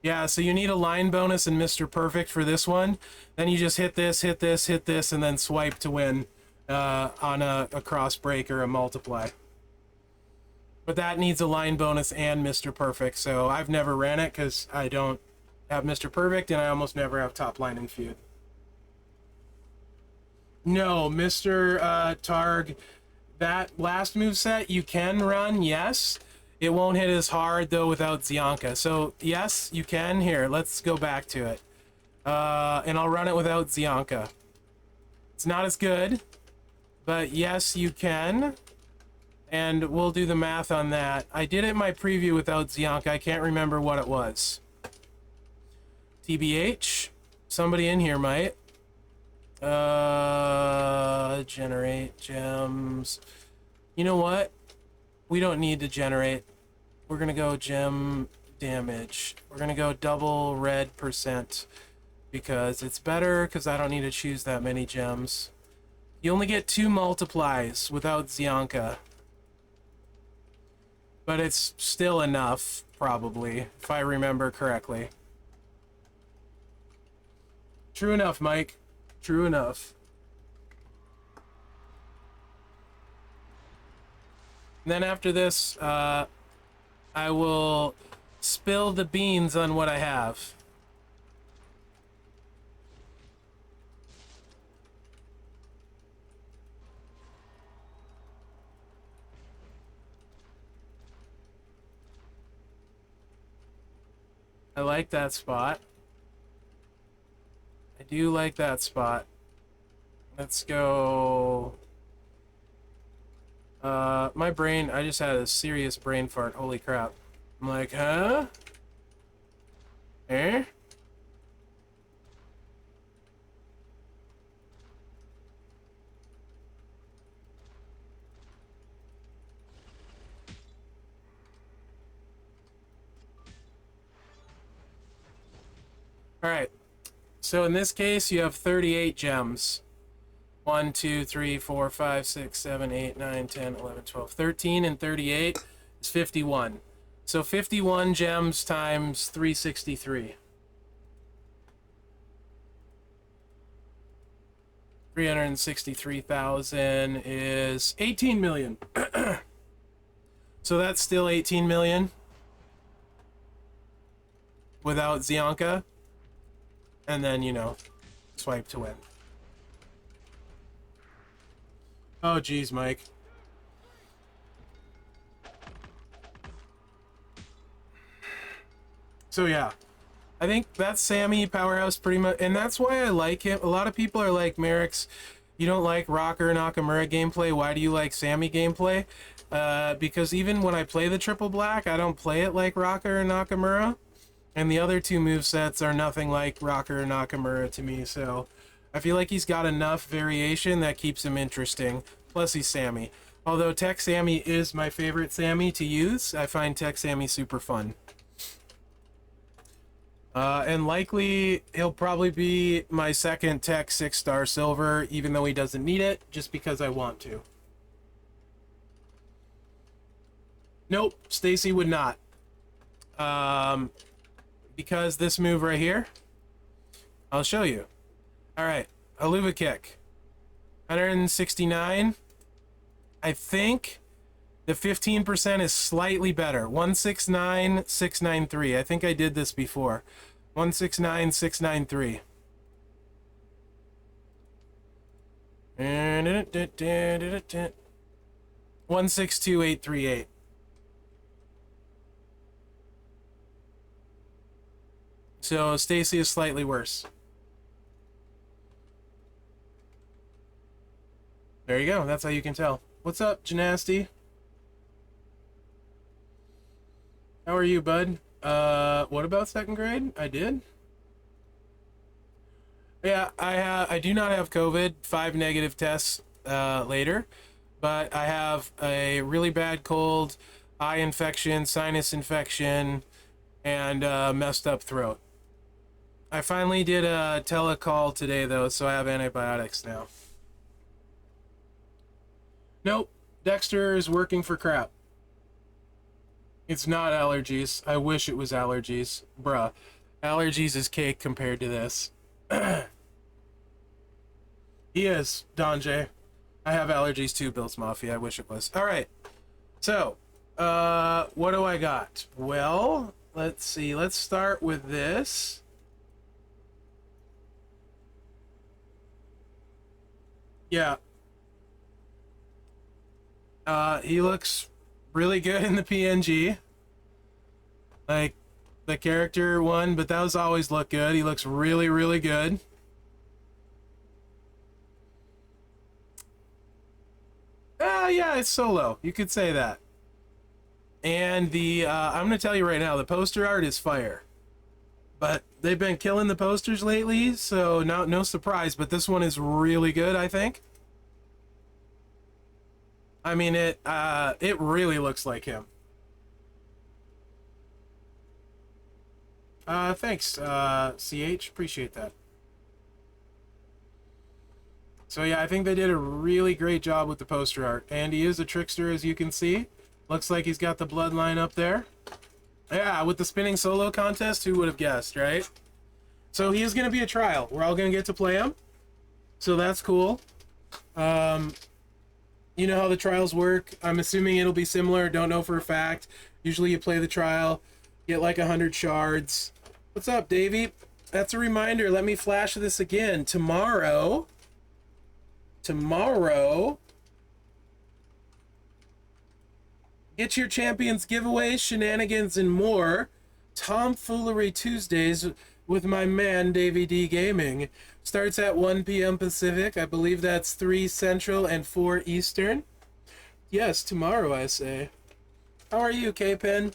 Yeah, so you need a line bonus and Mr. Perfect for this one. Then you just hit this, hit this, hit this, and then swipe to win. On a cross break or a multiply. But that needs a line bonus and Mr. Perfect, so I've never ran it because I don't have Mr. Perfect and I almost never have top line in feud. No, Mr. Targ, that last move set you can run, yes. It won't hit as hard though without Zianka. So yes, you can. Here, let's go back to it. And I'll run it without Zianka. It's not as good, but yes, you can. And we'll do the math on that. I did it in my preview without Zianka. I can't remember what it was. TBH. Somebody in here might. Generate gems. You know what? We don't need to generate. We're gonna go gem damage. We're gonna go double red percent because it's better because I don't need to choose that many gems. You only get 2 multiplies without Zianka. But it's still enough, probably, if I remember correctly. True enough, Mike. True enough. And then after this, I will spill the beans on what I have. I like that spot. I do like that spot. Let's go. My brain, I just had a serious brain fart. Holy crap. I'm like, huh? Eh? Alright. So in this case, you have 38 gems. 1, 2, 3, 4, 5, 6, 7, 8, 9, 10, 11, 12, 13, and 38 is 51. So 51 gems times 363. 363,000 is 18 million. So that's still 18 million without Zianka. And then, you know, swipe to win. Oh, geez, Mike. So, yeah. I think that's Sammy Powerhouse pretty much. And that's why I like him. A lot of people are like, Merrick's, you don't like Rocker Nakamura gameplay. Why do you like Sammy gameplay? Because even when I play the Triple Black, I don't play it like Rocker or Nakamura. And the other 2 movesets are nothing like Rocker or Nakamura to me, so I feel like he's got enough variation that keeps him interesting. Plus, he's Sammy. Although Tech Sammy is my favorite Sammy to use, I find Tech Sammy super fun. And likely, he'll probably be my second Tech 6-star silver, even though he doesn't need it, just because I want to. Nope, Stacy would not. Because this move right here, I'll show you. Alright, Haluva Kick. 169. I think the 15% is slightly better. 169,693. I think I did this before. 169,693. 162,838. So Stacy is slightly worse. There you go. That's how you can tell. What's up, Gymnasty? How are you, bud? What about second grade? I did. Yeah, I do not have COVID. 5 negative tests later, but I have a really bad cold, eye infection, sinus infection, and messed up throat. I finally did a telecall today, though, so I have antibiotics now. Nope, Dexter is working for crap. It's not allergies. I wish it was allergies. Bruh, allergies is cake compared to this. He is, Don J. I have allergies too, Bills Mafia. I wish it was. Alright, so, what do I got? Well, let's see. Let's start with this. Yeah. He looks really good in the PNG. Like, the character one, but those always look good. He looks really, really good. Yeah, it's Solo. You could say that. And I'm gonna tell you right now, the poster art is fire. But they've been killing the posters lately, so no surprise. But this one is really good, I think. I mean, it really looks like him. Thanks, CH. Appreciate that. So yeah, I think they did a really great job with the poster art. And he is a trickster, as you can see. Looks like he's got the bloodline up there. Yeah, with the spinning solo contest, who would have guessed, right? So he is going to be a trial. We're all going to get to play him. So that's cool. You know how the trials work. I'm assuming it'll be similar. Don't know for a fact. Usually you play the trial, get like 100 shards. What's up, Davey? That's a reminder. Let me flash this again. Tomorrow, get your champions giveaways, shenanigans, and more. Tomfoolery Tuesdays with my man, Davey D Gaming. Starts at 1 p.m. Pacific. I believe that's 3 Central and 4 Eastern. Yes, tomorrow, I say. How are you, K-Pen?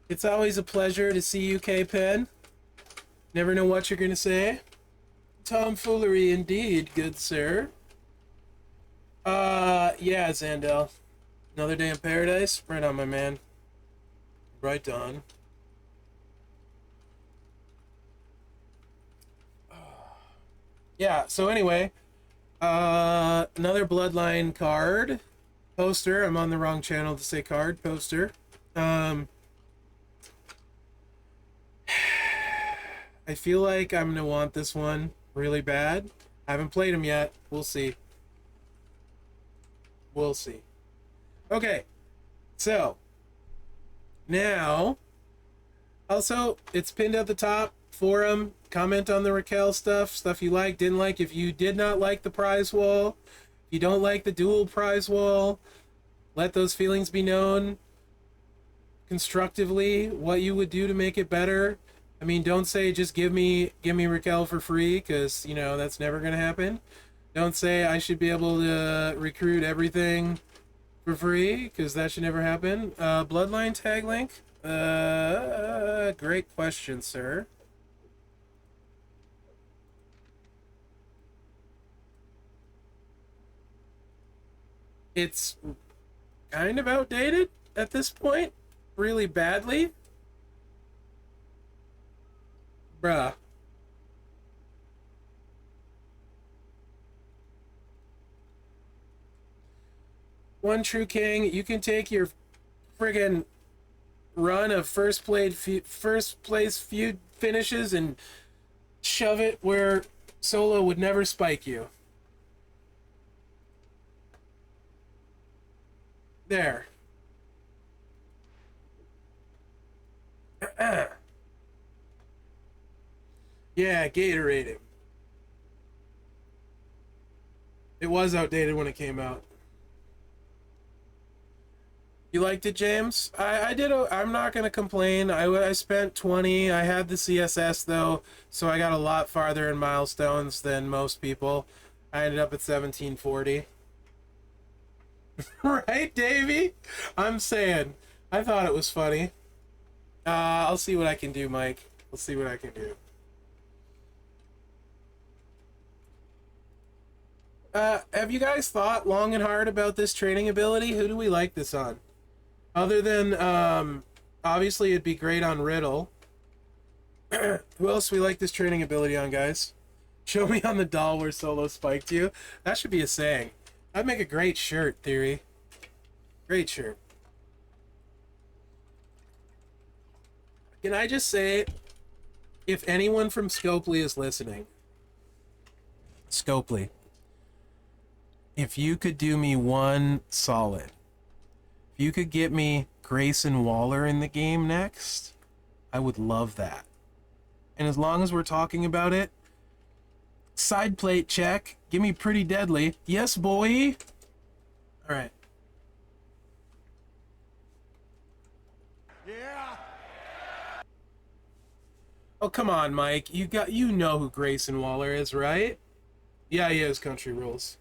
It's always a pleasure to see you, K-Pen. Never know what you're going to say. Tomfoolery indeed, good sir. Yeah, Zandel. Another day in paradise? Right on, my man. Right on. Yeah, so anyway, another Bloodline card. Poster. I'm on the wrong channel to say card. Poster. I feel like I'm gonna want this one really bad. I haven't played him yet. We'll see. We'll see. Okay, so now, also, it's pinned at the top. Forum, comment on the Raquel stuff you like, didn't like. If you did not like the prize wall, if you don't like the dual prize wall, let those feelings be known constructively, what you would do to make it better. I mean, don't say just give me Raquel for free, because, you know, that's never going to happen. Don't say I should be able to recruit everything for free, because that should never happen. Bloodline tag link? Great question, sir. It's kind of outdated at this point, really badly. Bruh. One True King, you can take your friggin' run of first place feud finishes and shove it where Solo would never spike you. There. Yeah, Gatorade him. It was outdated when it came out. You liked it, James? I did. I'm not gonna complain. I spent 20. I had the CSS though, so I got a lot farther in milestones than most people. I ended up at 1740. Right, Davey? I'm saying. I thought it was funny. I'll see what I can do, Mike. I'll see what I can do. Have you guys thought long and hard about this training ability? Who do we like this on? Other than, obviously it'd be great on Riddle. Who else we like this training ability on, guys? Show me on the doll where Solo spiked you. That should be a saying. That'd make a great shirt, Theory. Great shirt. Can I just say, if anyone from Scopely is listening, Scopely, if you could do me one solid, if you could get me Grayson Waller in the game next, I would love that. And as long as we're talking about it, side plate check. Give me Pretty Deadly. Yes, boy. All right. Oh, come on, Mike. You know who Grayson Waller is, right? Yeah, he is Country Rules.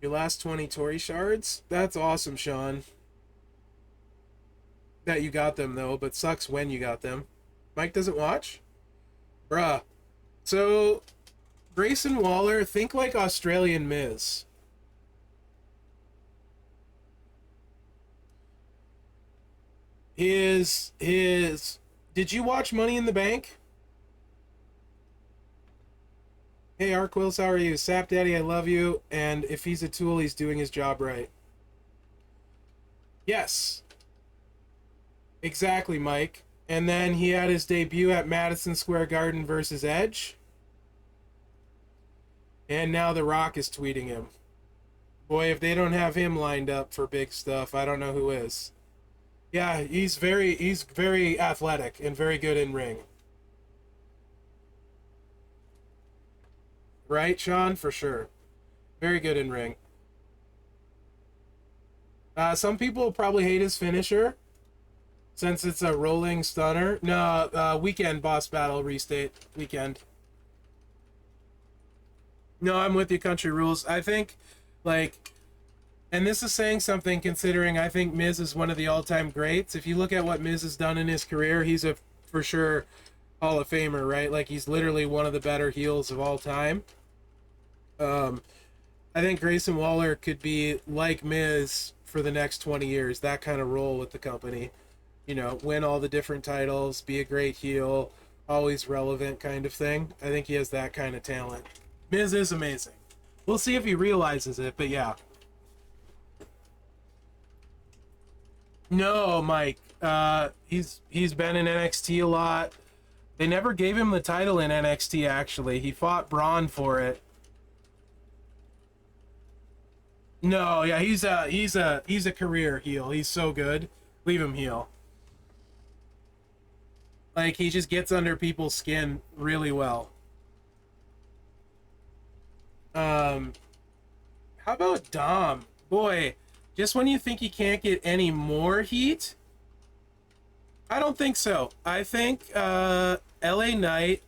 Your last 20 Tory shards? That's awesome, Sean. That you got them, though, but sucks when you got them. Mike doesn't watch? Bruh. So, Grayson Waller, think like Australian Miz. Did you watch Money in the Bank? Hey, Arquills, how are you? Sap Daddy, I love you. And if he's a tool, he's doing his job right. Yes. Exactly, Mike. And then he had his debut at Madison Square Garden versus Edge. And now The Rock is tweeting him. Boy, if they don't have him lined up for big stuff, I don't know who is. Yeah, he's very athletic and very good in ring. Right, Sean? For sure. Very good in ring. Some people probably hate his finisher, since it's a rolling stunner. No, weekend boss battle restate. Weekend. No, I'm with you, Country Rules. I think, like, and this is saying something considering I think Miz is one of the all-time greats. If you look at what Miz has done in his career, he's a, for sure, Hall of Famer, right? Like, he's literally one of the better heels of all time. I think Grayson Waller could be like Miz for the next 20 years, that kind of role with the company. You know, win all the different titles, be a great heel, always relevant kind of thing. I think he has that kind of talent. Miz is amazing. We'll see if he realizes it, but yeah. No, Mike. He's been in NXT a lot. They never gave him the title in NXT, actually. He fought Braun for it. No, yeah, he's a career heel. He's so good. Leave him heel. Like, he just gets under people's skin really well. How about Dom? Boy, just when you think he can't get any more heat, I don't think so. I think LA Knight,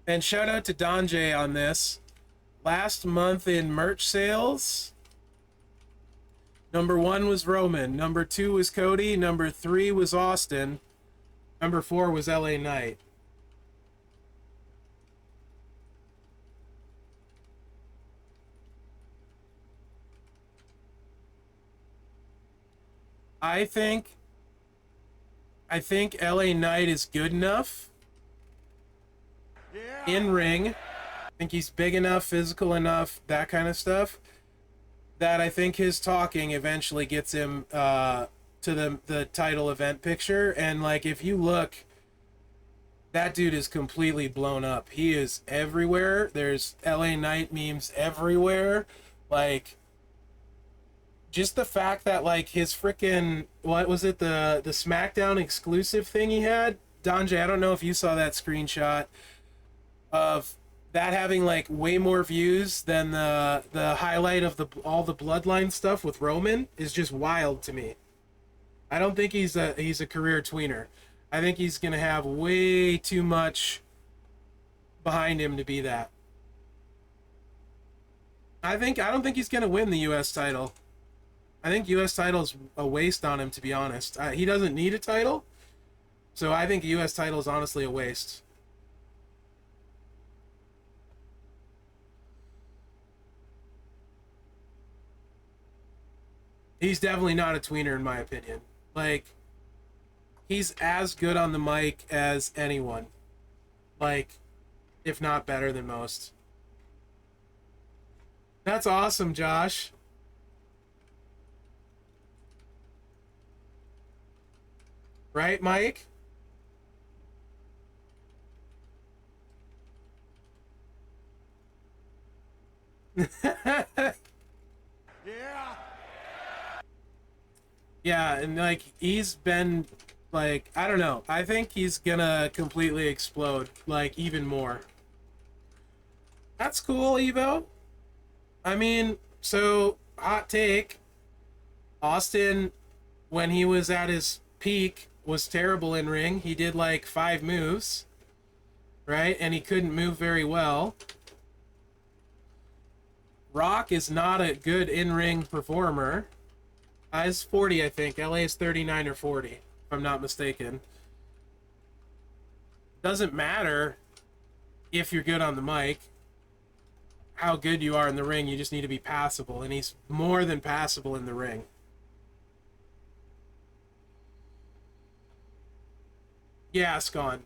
and shout out to Don J on this, last month in merch sales, number 1 was Roman, number 2 was Cody, number 3 was Austin, number 4 was LA Knight. I think LA Knight is good enough in ring. I think he's big enough, physical enough, that kind of stuff, that I think his talking eventually gets him to the title event picture. And like, if you look, that dude is completely blown up. He is everywhere. There's LA Knight memes everywhere. Like, just the fact that, like, his freaking, what was it, the SmackDown exclusive thing he had? Donjay, I don't know if you saw that screenshot of that having, like, way more views than the highlight of all the Bloodline stuff with Roman is just wild to me. I don't think he's a career tweener. I think he's gonna have way too much behind him to be that. I don't think he's gonna win the U.S. title. I think U.S. title's a waste on him, to be honest. He doesn't need a title, so I think the U.S. title is honestly a waste. He's definitely not a tweener, in my opinion. Like, he's as good on the mic as anyone. Like, if not better than most. That's awesome, Josh. Right, Mike? Yeah. Yeah, and like, he's been, like, I don't know. I think he's gonna completely explode, like, even more. That's cool, Evo. I mean, so, hot take. Austin, when he was at his peak, was terrible in ring. He did like 5 moves, right? And he couldn't move very well. Rock is not a good in-ring performer. He's 40, I think. LA is 39 or 40, if I'm not mistaken. Doesn't matter if you're good on the mic, how good you are in the ring. You just need to be passable, and he's more than passable in the ring. Yeah, it's gone.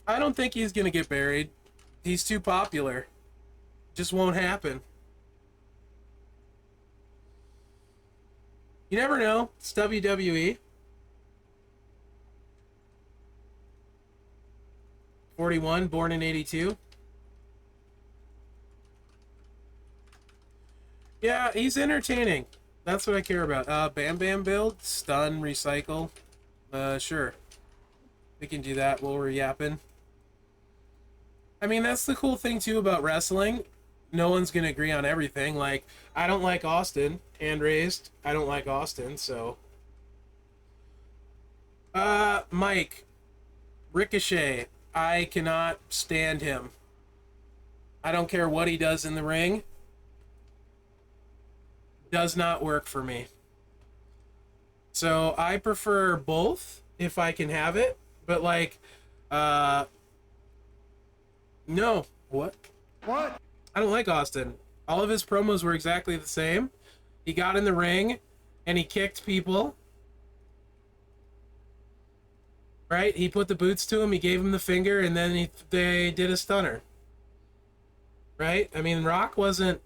I don't think he's gonna get buried. He's too popular. Just won't happen. You never know. It's WWE. 41, born in 82. Yeah, he's entertaining. That's what I care about. Bam Bam build, stun, recycle. Sure. We can do that while we're yapping. I mean, that's the cool thing, too, about wrestling. No one's going to agree on everything. Like, I don't like Austin. Hand raised. I don't like Austin, so... Mike. Ricochet. I cannot stand him. I don't care what he does in the ring. Does not work for me. So, I prefer both, if I can have it. But, like, no. What? What? I don't like Austin. All of his promos were exactly the same. He got in the ring, and he kicked people. Right? He put the boots to him, he gave him the finger, and then they did a stunner. Right? I mean, Austin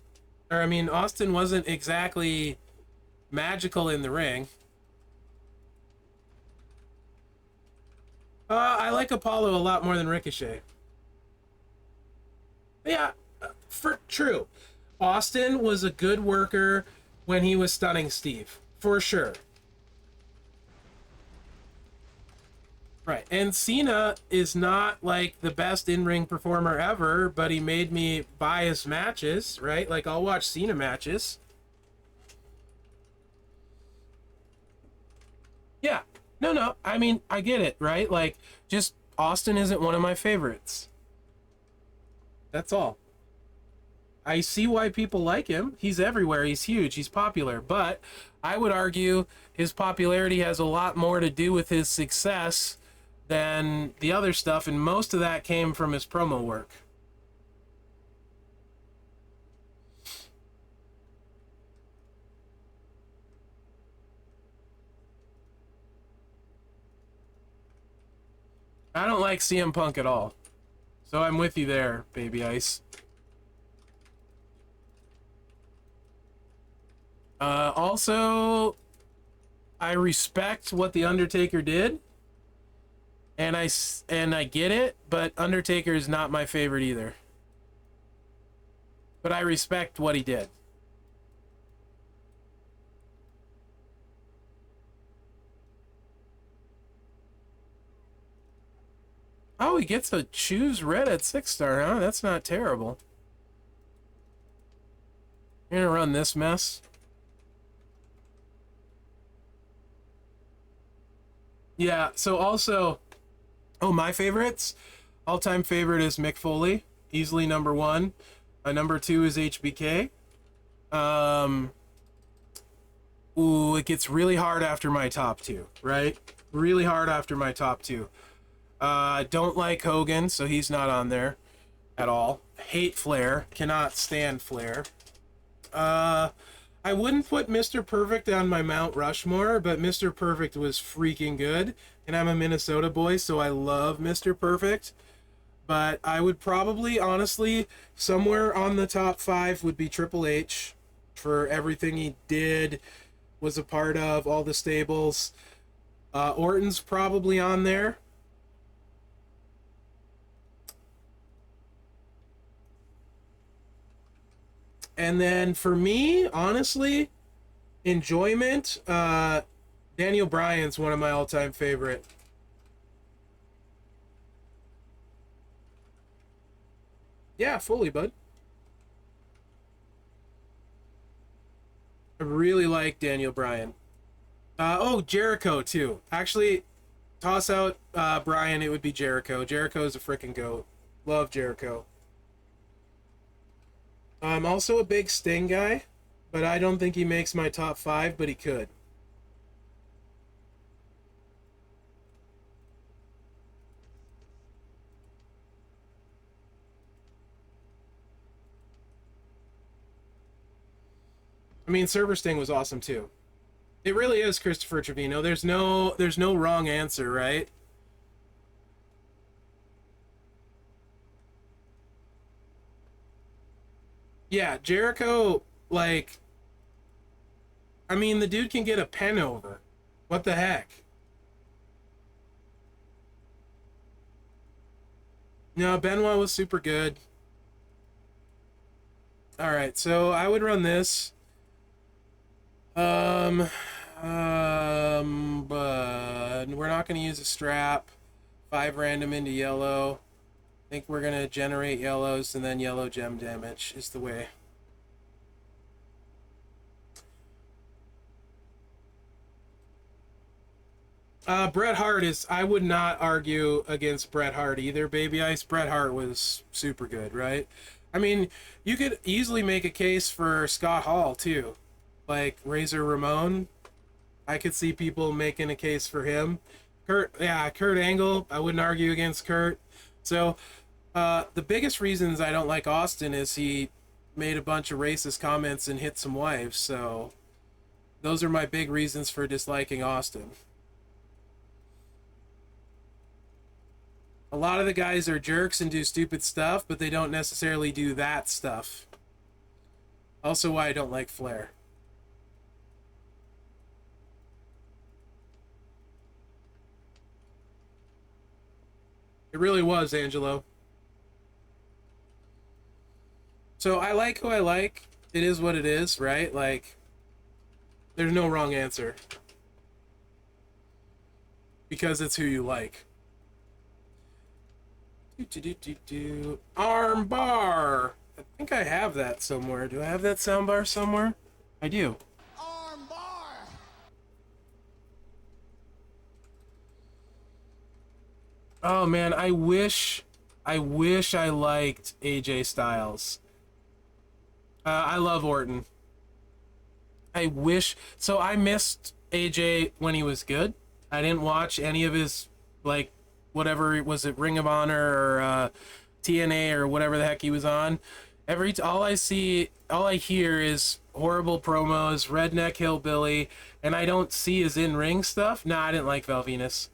wasn't exactly magical in the ring. I like Apollo a lot more than Ricochet. Yeah, true. Austin was a good worker when he was stunning Steve, for sure. Right, and Cena is not like the best in-ring performer ever, but he made me buy his matches, right? Like, I'll watch Cena matches. Yeah, no, I mean, I get it, right? Like, just Austin isn't one of my favorites. That's all. I see why people like him. He's everywhere. He's huge. He's popular. But I would argue his popularity has a lot more to do with his success than the other stuff, and most of that came from his promo work. I don't like CM Punk at all. So I'm with you there, Baby Ice. Also, I respect what The Undertaker did. And I get it, but Undertaker is not my favorite either. But I respect what he did. Oh, he gets to choose red at 6-star, huh? That's not terrible. You're gonna run this mess? Yeah, so also... Oh, my favorites? All-time favorite is Mick Foley. Easily number 1. Number 2 is HBK. Ooh, it gets really hard after my top 2, right? Really hard after my top 2. I don't like Hogan, so he's not on there at all. Hate Flair. Cannot stand Flair. I wouldn't put Mr. Perfect on my Mount Rushmore, but Mr. Perfect was freaking good. And I'm a Minnesota boy, so I love Mr. Perfect. But I would probably, honestly, somewhere on the top 5 would be Triple H for everything he did, was a part of, all the stables. Orton's probably on there. And then for me, honestly, enjoyment, Daniel Bryan's one of my all-time favorite. Yeah, fully, bud. I really like Daniel Bryan. Oh, Jericho too. Actually, toss out Bryan. It would be Jericho. Jericho's a freaking goat. Love Jericho. I'm also a big Sting guy, but I don't think he makes my top 5, but he could. I mean, Server Sting was awesome too. It really is Christopher Trevino. There's no wrong answer, right? Yeah, Jericho, like, I mean, the dude can get a pen over. What the heck? No, Benoit was super good. All right, so I would run this. Um, but we're not going to use a strap. 5 random into yellow. I think we're going to generate yellows and then yellow gem damage is the way. Bret Hart is, I would not argue against Bret Hart either, Baby Ice. Bret Hart was super good, right? I mean, you could easily make a case for Scott Hall too. Like Razor Ramon. I could see people making a case for him. Kurt Angle, I wouldn't argue against Kurt. So, the biggest reasons I don't like Austin is he made a bunch of racist comments and hit some wives, so those are my big reasons for disliking Austin. A lot of the guys are jerks and do stupid stuff, but they don't necessarily do that stuff. Also why I don't like Flair. It really was, Angelo. So I like who I like. It is what it is, right? Like, there's no wrong answer. Because it's who you like. Arm bar! I think I have that somewhere. Do I have that soundbar somewhere? I do. Arm bar. Oh man, I wish I liked AJ Styles. I love Orton. I wish, so I missed AJ when he was good. I didn't watch any of his, like, whatever, was it Ring of Honor or TNA or whatever the heck he was on. All I hear is horrible promos, redneck hillbilly, and I don't see his in-ring stuff. Nah, I didn't like Val Venus.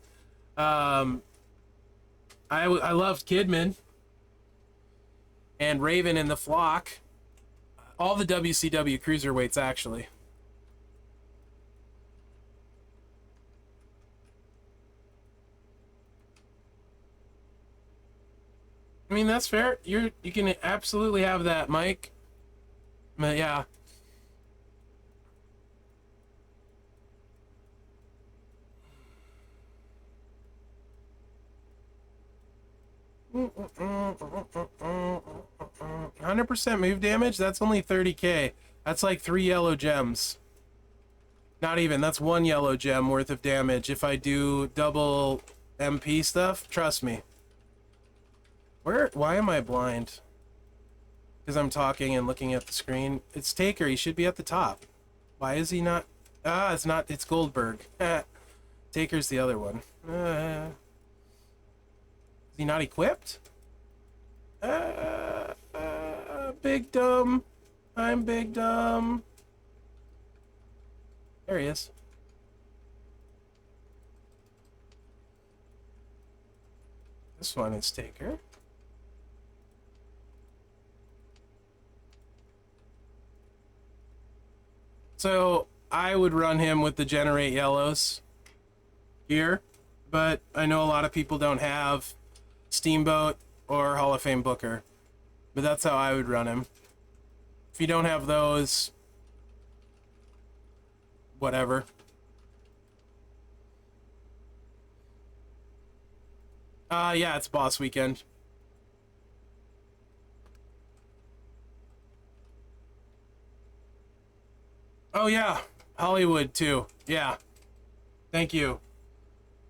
I loved Kidman and Raven and the Flock. All the WCW cruiserweights, actually. I mean, that's fair. You can absolutely have that, Mike. But yeah. %100 move damage? That's only 30k. That's like 3 yellow gems. Not even. That's 1 yellow gem worth of damage if I do double MP stuff. Trust me. Why am I blind? Because I'm talking and looking at the screen. It's Taker. He should be at the top. Why is he not? Ah, it's not. It's Goldberg. Taker's the other one. Is he not equipped? Big dumb. I'm big dumb. There he is. This one is Taker. So I would run him with the generate yellows here, but I know a lot of people don't have Steamboat or Hall of Fame Booker, but that's how I would run him. If you don't have those, whatever. Yeah, it's boss weekend. Oh yeah, Hollywood too. Yeah, thank you,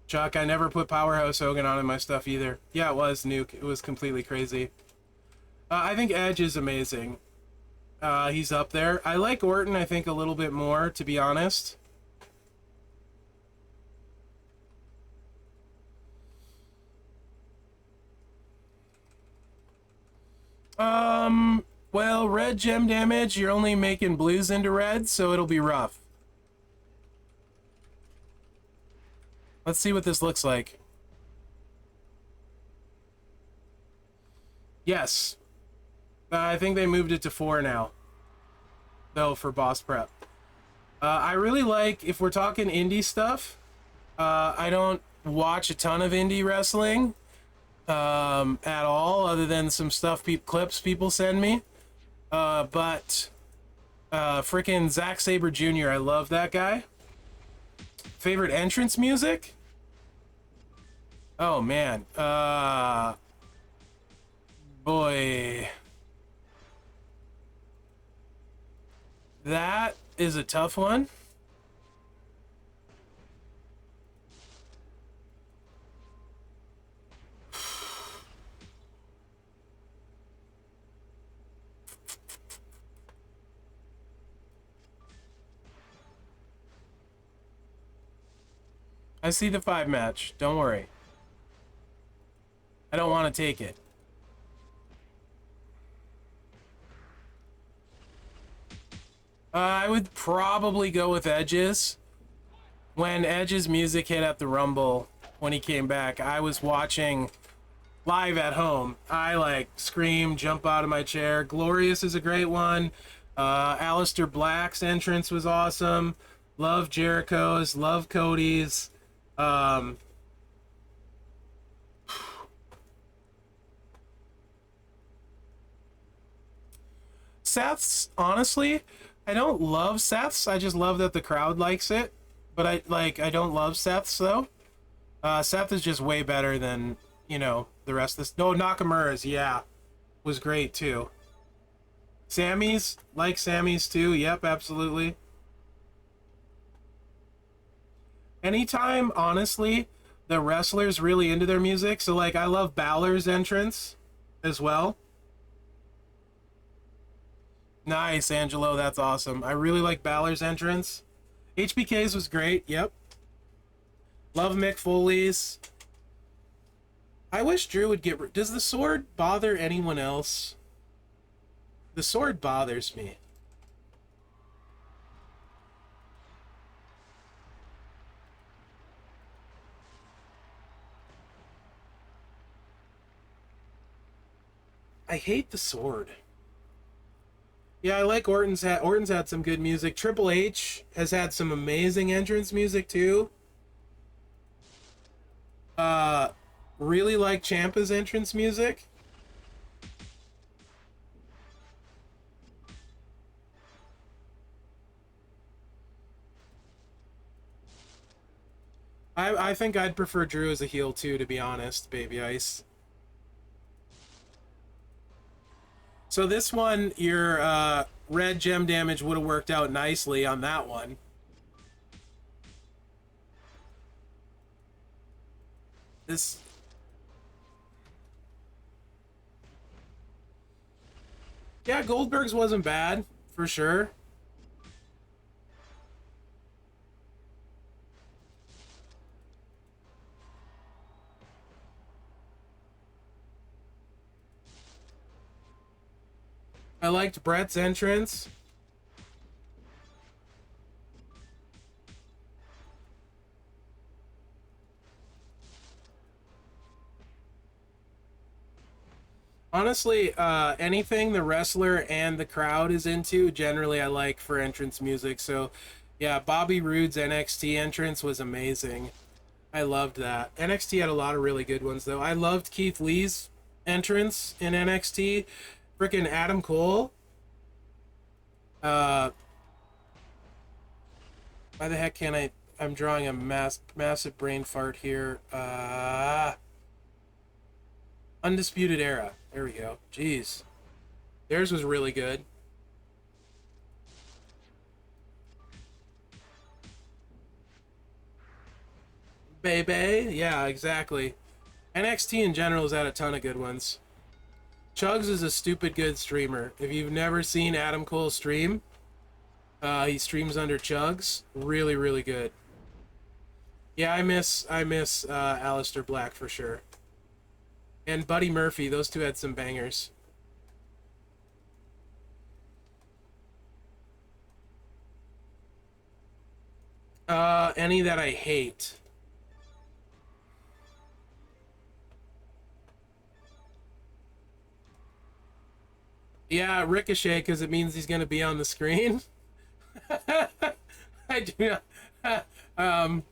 Chuck. I never put Powerhouse Hogan on in my stuff either. Yeah, it was Nuke. It was completely crazy. I think Edge is amazing. He's up there. I like Orton, I think, a little bit more, to be honest. Well, red gem damage, you're only making blues into red, so it'll be rough. Let's see what this looks like. Yes. I think they moved it to 4 now, though, for boss prep. I really like, if we're talking indie stuff, I don't watch a ton of indie wrestling at all, other than some stuff, clips people send me. But freaking Zack Sabre Jr., I love that guy. Favorite entrance music? Oh, man. Boy. That is a tough one. I see the 5 match. Don't worry. I don't want to take it. I would probably go with Edge's. When Edge's music hit at the Rumble, when he came back, I was watching live at home. I like scream, jump out of my chair. Glorious is a great one. Aleister Black's entrance was awesome. Love Jericho's. Love Cody's. Seth's, honestly, I don't love Seth's. I just love that the crowd likes it. But I don't love Seth's though. Seth is just way better than, you know, the rest of this. No, Nakamura's, yeah, was great too. Sammy's, like Sammy's too. Yep, absolutely. Anytime, honestly, the wrestler's really into their music. So like, I love Balor's entrance as well. Nice, Angelo. That's awesome. I really like Balor's entrance. HBK's was great. Yep. Love Mick Foley's. I wish Drew would get... Does the sword bother anyone else? The sword bothers me. I hate the sword. Yeah, I like Orton's had some good music. Triple H has had some amazing entrance music too. Really like Ciampa's entrance music. I think I'd prefer Drew as a heel too, to be honest, Baby Ice. So this one, your red gem damage would have worked out nicely on that one. This... Yeah, Goldberg's wasn't bad, for sure. I liked Brett's entrance. Honestly, anything the wrestler and the crowd is into, generally I like for entrance music. So, yeah, Bobby Roode's NXT entrance was amazing. I loved that. NXT had a lot of really good ones, though. I loved Keith Lee's entrance in NXT. Freaking Adam Cole. Why the heck can't I... I'm drawing a massive brain fart here. Undisputed Era. There we go. Jeez. Theirs was really good. Baby. Yeah, exactly. NXT in general has had a ton of good ones. Chugs is a stupid good streamer. If you've never seen Adam Cole stream, he streams under Chugs. Really, really good. Yeah, I miss Aleister Black for sure. And Buddy Murphy, those two had some bangers. Any that I hate. Yeah, Ricochet, because it means he's gonna be on the screen. I do not. um.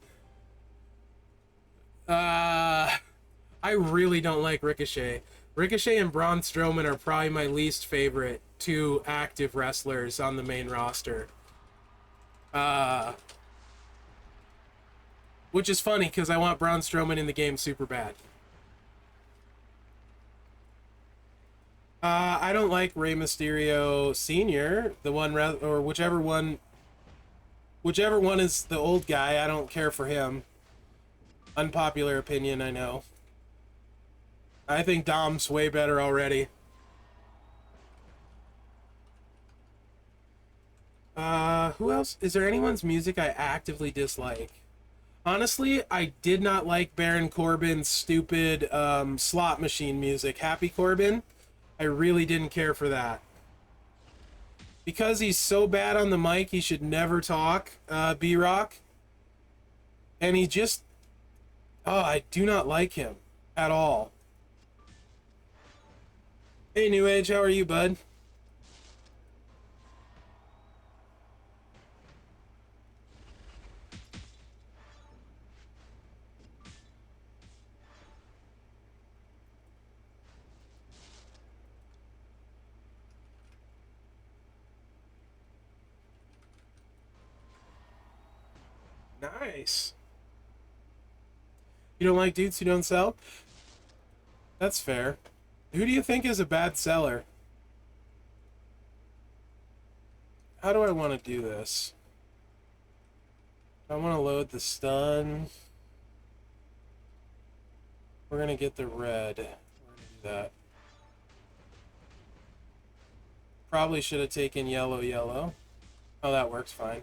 I really don't like Ricochet. Ricochet and Braun Strowman are probably my least favorite two active wrestlers on the main roster. Uh, which is funny because I want Braun Strowman in the game super bad. I don't like Rey Mysterio Senior, the one or whichever one is the old guy. I don't care for him. Unpopular opinion, I know. I think Dom's way better already. Who else? Is there anyone's music I actively dislike? Honestly, I did not like Baron Corbin's stupid slot machine music. Happy Corbin? I really didn't care for that. Because he's so bad on the mic, he should never talk, B-Rock. And he just... Oh, I do not like him at all. Hey, New Age, how are you, bud? Nice. You don't like dudes who don't sell? That's fair. Who do you think is a bad seller? How do I want to do this? I want to load the stun. We're going to get the red. We're going to do that. Probably should have taken yellow, yellow. Oh, that works fine.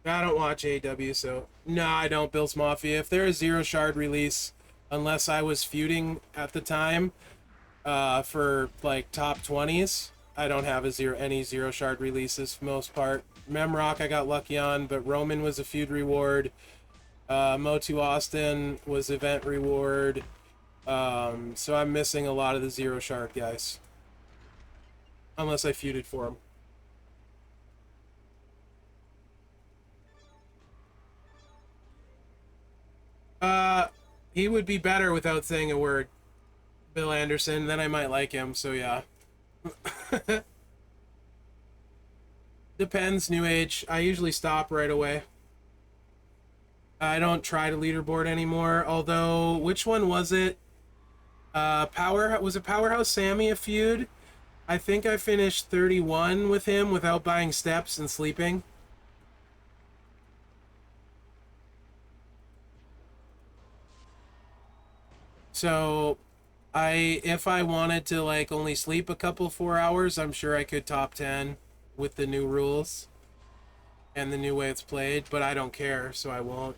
I don't watch AW, so... No, I don't, Bill's Mafia. If there is zero shard release, unless I was feuding at the time for, like, top 20s, I don't have any zero shard releases for the most part. Memrock I got lucky on, but Roman was a feud reward. Motu Austin was event reward. So I'm missing a lot of the zero shard guys. Unless I feuded for them. He would be better without saying a word. Bill Anderson, then I might like him, so yeah. Depends, New Age. I usually stop right away. I don't try to leaderboard anymore, although, which one was it? Was it Powerhouse Sammy a feud? I think I finished 31 with him without buying steps and sleeping. So, if I wanted to, like, only sleep a couple 4 hours, I'm sure I could top 10 with the new rules and the new way it's played, but I don't care, so I won't.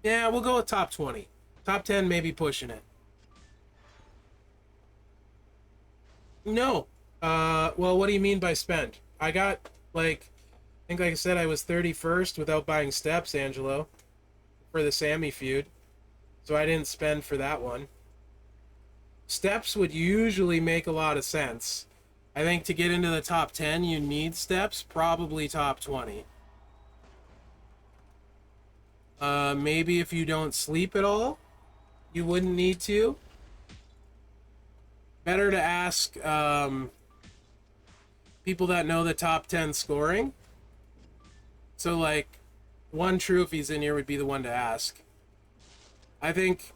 Yeah, we'll go with top 20. Top 10, maybe pushing it. No. Well, what do you mean by spend? I got, like... I think, like I said, I was 31st without buying steps, Angelo, for the Sammy feud. So I didn't spend for that one. Steps would usually make a lot of sense. I think to get into the top 10, you need steps, probably top 20. Maybe if you don't sleep at all, you wouldn't need to. Better to ask people that know the top 10 scoring. So, like, one true if he's in here would be the one to ask. I think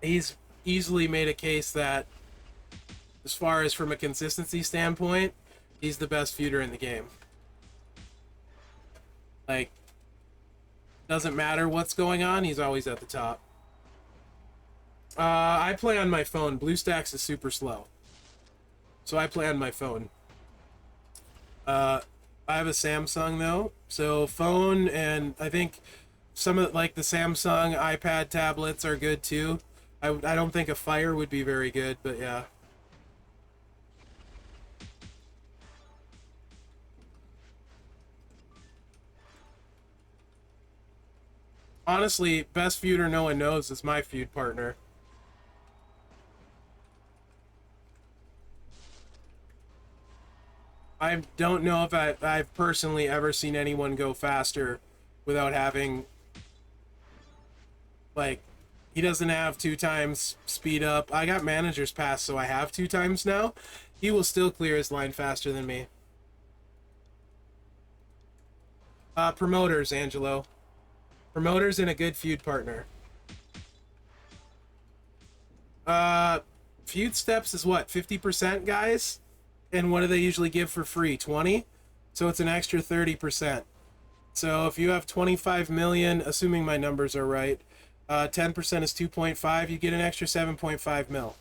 he's easily made a case that As far as from a consistency standpoint, he's the best feuder in the game. Like, doesn't matter what's going on, he's always at the top. I play on my phone. BlueStacks is super slow, so I play on my phone. I have a Samsung though, so phone, and I think some of like the Samsung iPad tablets are good too. I don't think a Fire would be very good, but yeah. Honestly, best feuder no one knows is my feud partner. I don't know if I've personally ever seen anyone go faster without having, like, he doesn't have 2 times speed up. I got manager's pass, so I have 2 times now. He will still clear his line faster than me. Promoters, Angelo. Promoters and a good feud partner. Feud steps is what, 50%, guys? And what do they usually give for free? 20? So it's an extra 30%. So if you have 25 million, assuming my numbers are right, 10% is 2.5, you get an extra 7.5 mil.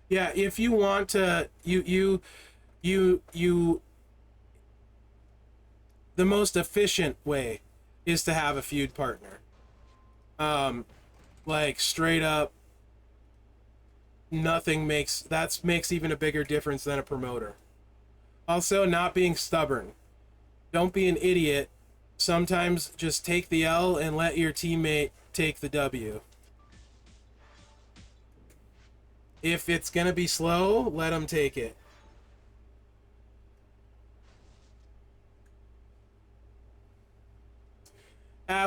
Yeah, if you want to, you the most efficient way is to have a feud partner. Like straight up, nothing makes even a bigger difference than a promoter. Also, not being stubborn. Don't be an idiot. Sometimes just take the L and let your teammate take the W. If it's gonna be slow, let them take it.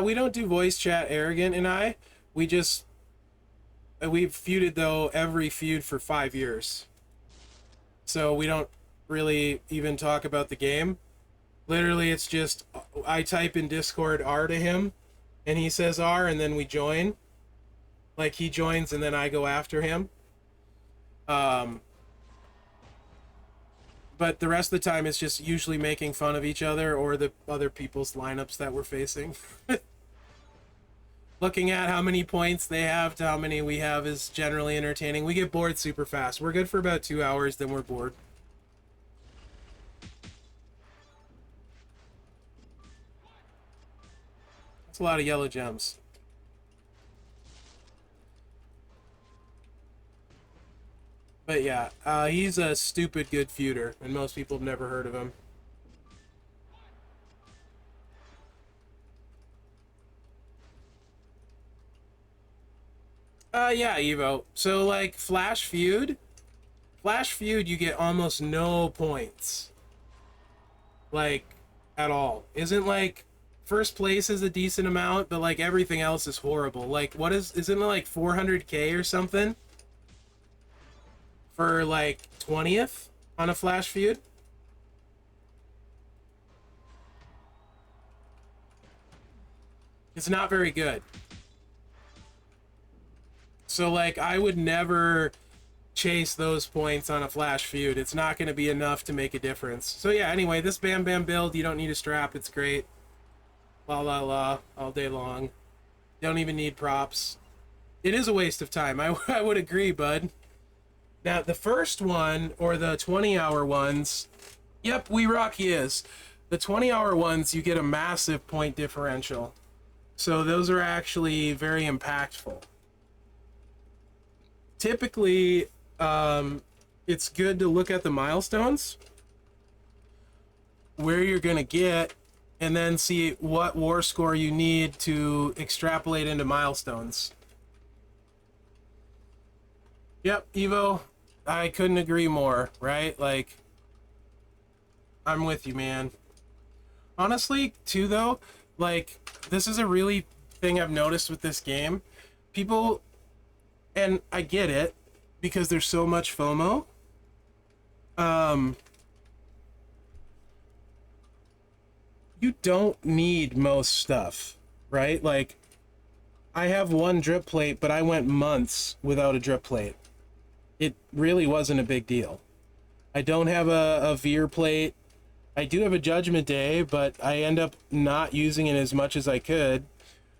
We don't do voice chat, Arrogant and I. We've feuded, though, every feud for 5 years. So we don't really even talk about the game. Literally, it's just, I type in Discord R to him, and he says R, and then we join. Like, he joins, and then I go after him. But the rest of the time, it's just usually making fun of each other or the other people's lineups that we're facing. Looking at how many points they have to how many we have is generally entertaining. We get bored super fast. We're good for about 2 hours, then we're bored. That's a lot of yellow gems. But yeah, he's a stupid good feuder, and most people have never heard of him. Yeah, Evo. So, like, Flash Feud, you get almost no points. Like, at all. Isn't, like, first place is a decent amount, but, like, everything else is horrible. Like, isn't it, like, 400k or something? For, like, 20th on a Flash Feud? It's not very good. So, like, I would never chase those points on a Flash Feud. It's not going to be enough to make a difference. So, yeah, anyway, this Bam Bam build, you don't need a strap. It's great. La la la, all day long. Don't even need props. It is a waste of time. I would agree, bud. Now, the first one, or the 20-hour ones, yep, we rock he is. The 20-hour ones, you get a massive point differential. So those are actually very impactful. Typically, it's good to look at the milestones, where you're going to get, and then see what war score you need to extrapolate into milestones. Yep, Evo, I couldn't agree more, right? Like, I'm with you, man. Honestly, too, though, like, this is a really thing I've noticed with this game. People, and I get it, because there's so much FOMO. you don't need most stuff, right? Like, I have one drip plate, but I went months without a drip plate. It really wasn't a big deal. I don't have a veer plate. I do have a Judgment Day, but I end up not using it as much as I could,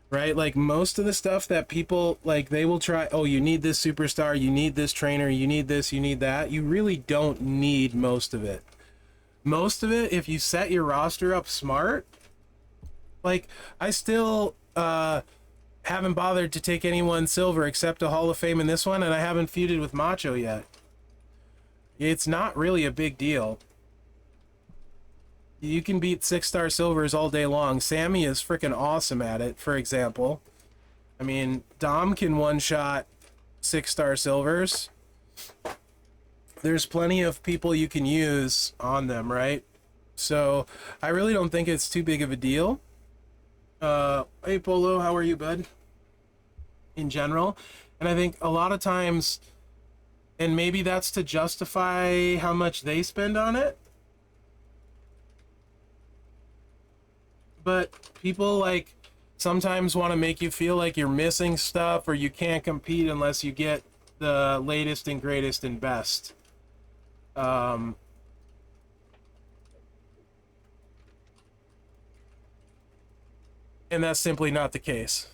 right? Like, most of the stuff that people, like, they will try, oh, you need this superstar, you need this trainer, you need this, you need that. You really don't need most of it. Most of it, if you set your roster up smart, like, I still haven't bothered to take anyone silver except a Hall of Fame in this one, and I haven't feuded with Macho yet. It's not really a big deal. You can beat 6-star silvers all day long. Sammy is freaking awesome at it, for example. I mean, Dom can one-shot 6-star silvers. There's plenty of people you can use on them, right? So I really don't think it's too big of a deal. Hey, Polo, how are you, bud? In general. And I think a lot of times, and maybe that's to justify how much they spend on it, but people, like, sometimes want to make you feel like you're missing stuff or you can't compete unless you get the latest and greatest and best. And that's simply not the case.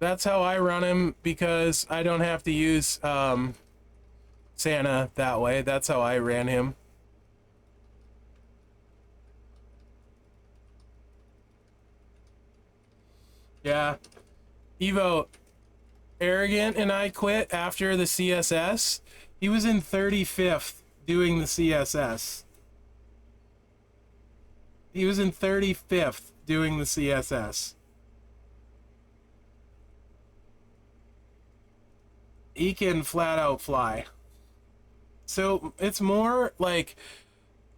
That's how I run him because I don't have to use Santa that way. That's how I ran him. Yeah. Evo, Arrogant and I quit after the CSS. He was in 35th doing the CSS. He was in 35th doing the CSS. He can flat out fly. So it's more like,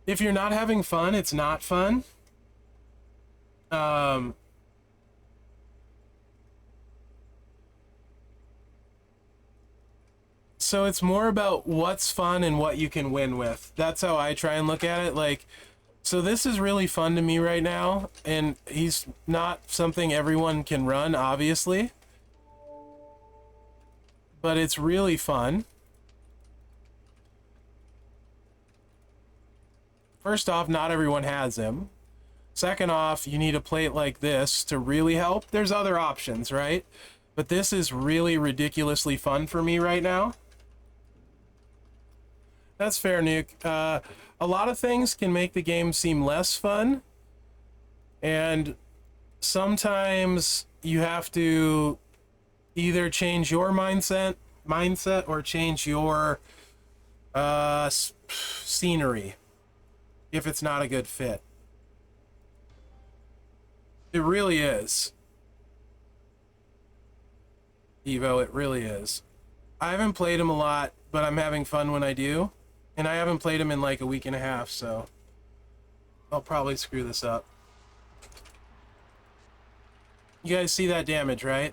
if you're not having fun, it's not fun. So it's more about what's fun and what you can win with. That's how I try and look at it. Like, so this is really fun to me right now, and he's not something everyone can run, obviously. But it's really fun. First off, not everyone has him. Second off, you need a plate like this to really help. There's other options, right? But this is really ridiculously fun for me right now. That's fair, Nuke. A lot of things can make the game seem less fun. And sometimes you have to either change your mindset or change your scenery if it's not a good fit. It really is. Evo, it really is. I haven't played him a lot, but I'm having fun when I do. And I haven't played him in like a week and a half, so I'll probably screw this up. You guys see that damage, right?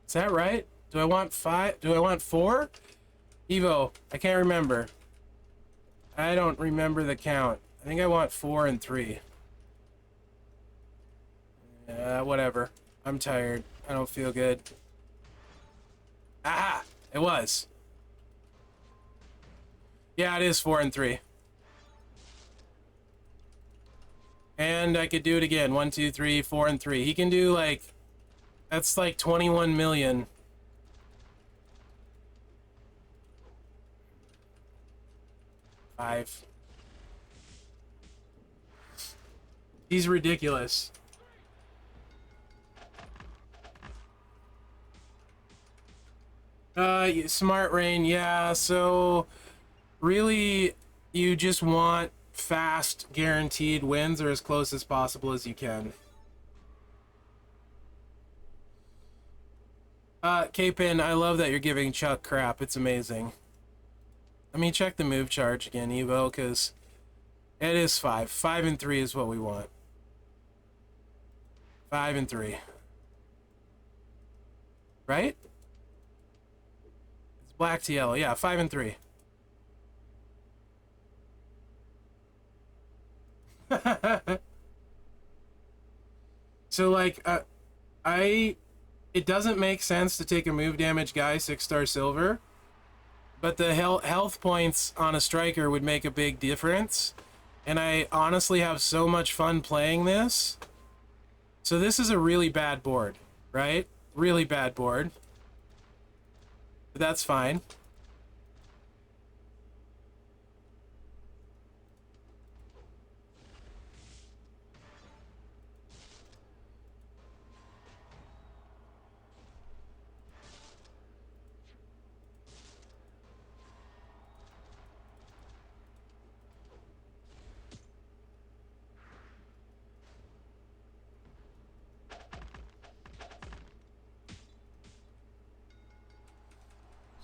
Is that right? Do I want 5? Do I want 4? Evo, I can't remember. I don't remember the count. I think I want 4 and 3. Whatever. I'm tired. I don't feel good. Ah! It was. Yeah, it is 4 and 3. And I could do it again. 1, 2, 3, 4, and 3. He can do like... That's like 21 million. Five. He's ridiculous. Smart Rain, yeah, so really you just want fast guaranteed wins or as close as possible as you can. K-Pin, I love that you're giving Chuck crap. It's amazing. Let me check the move charge again, Evo, because it is 5. 5 and 3 is what we want. 5 and 3. Right? It's black to yellow. Yeah, 5 and 3. So, like, it doesn't make sense to take a move damage guy 6-star silver, but the health points on a striker would make a big difference. And I honestly have so much fun playing this. So this is a really bad board, right? Really bad board. But that's fine.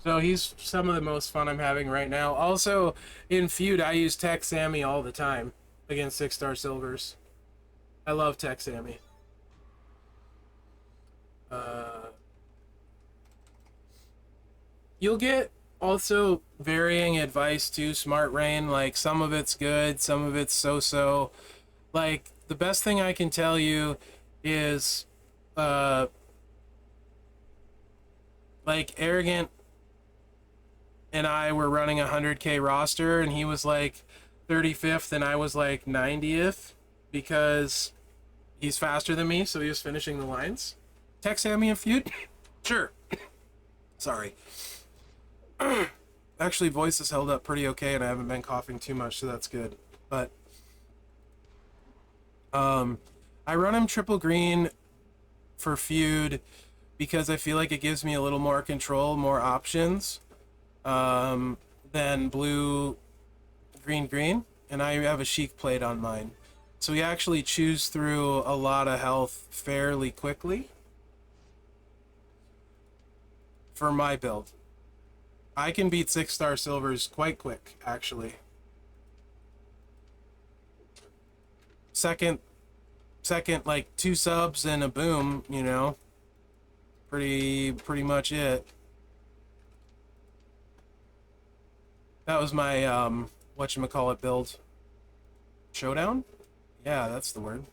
So he's some of the most fun I'm having right now. Also, in Feud, I use Tech Sammy all the time against 6-star silvers. I love Tech Sammy. You'll get also varying advice too, Smart Rain. Like, some of it's good, some of it's so-so. Like, the best thing I can tell you is, like, Arrogant and I were running a 100K roster, and he was like 35th, and I was like 90th, because he's faster than me, so he was finishing the lines. Tech Sammy and Feud? Sure. Sorry. Actually, voice has held up pretty okay, and I haven't been coughing too much, so that's good. But I run him triple green for Feud because I feel like it gives me a little more control, more options than blue, green, green. And I have a Sheik plate on mine. So we actually choose through a lot of health fairly quickly for my build. I can beat 6-star silvers quite quick, actually. Second, like 2 subs and a boom, you know. Pretty much it. That was my whatchamacallit build. Showdown? Yeah, that's the word.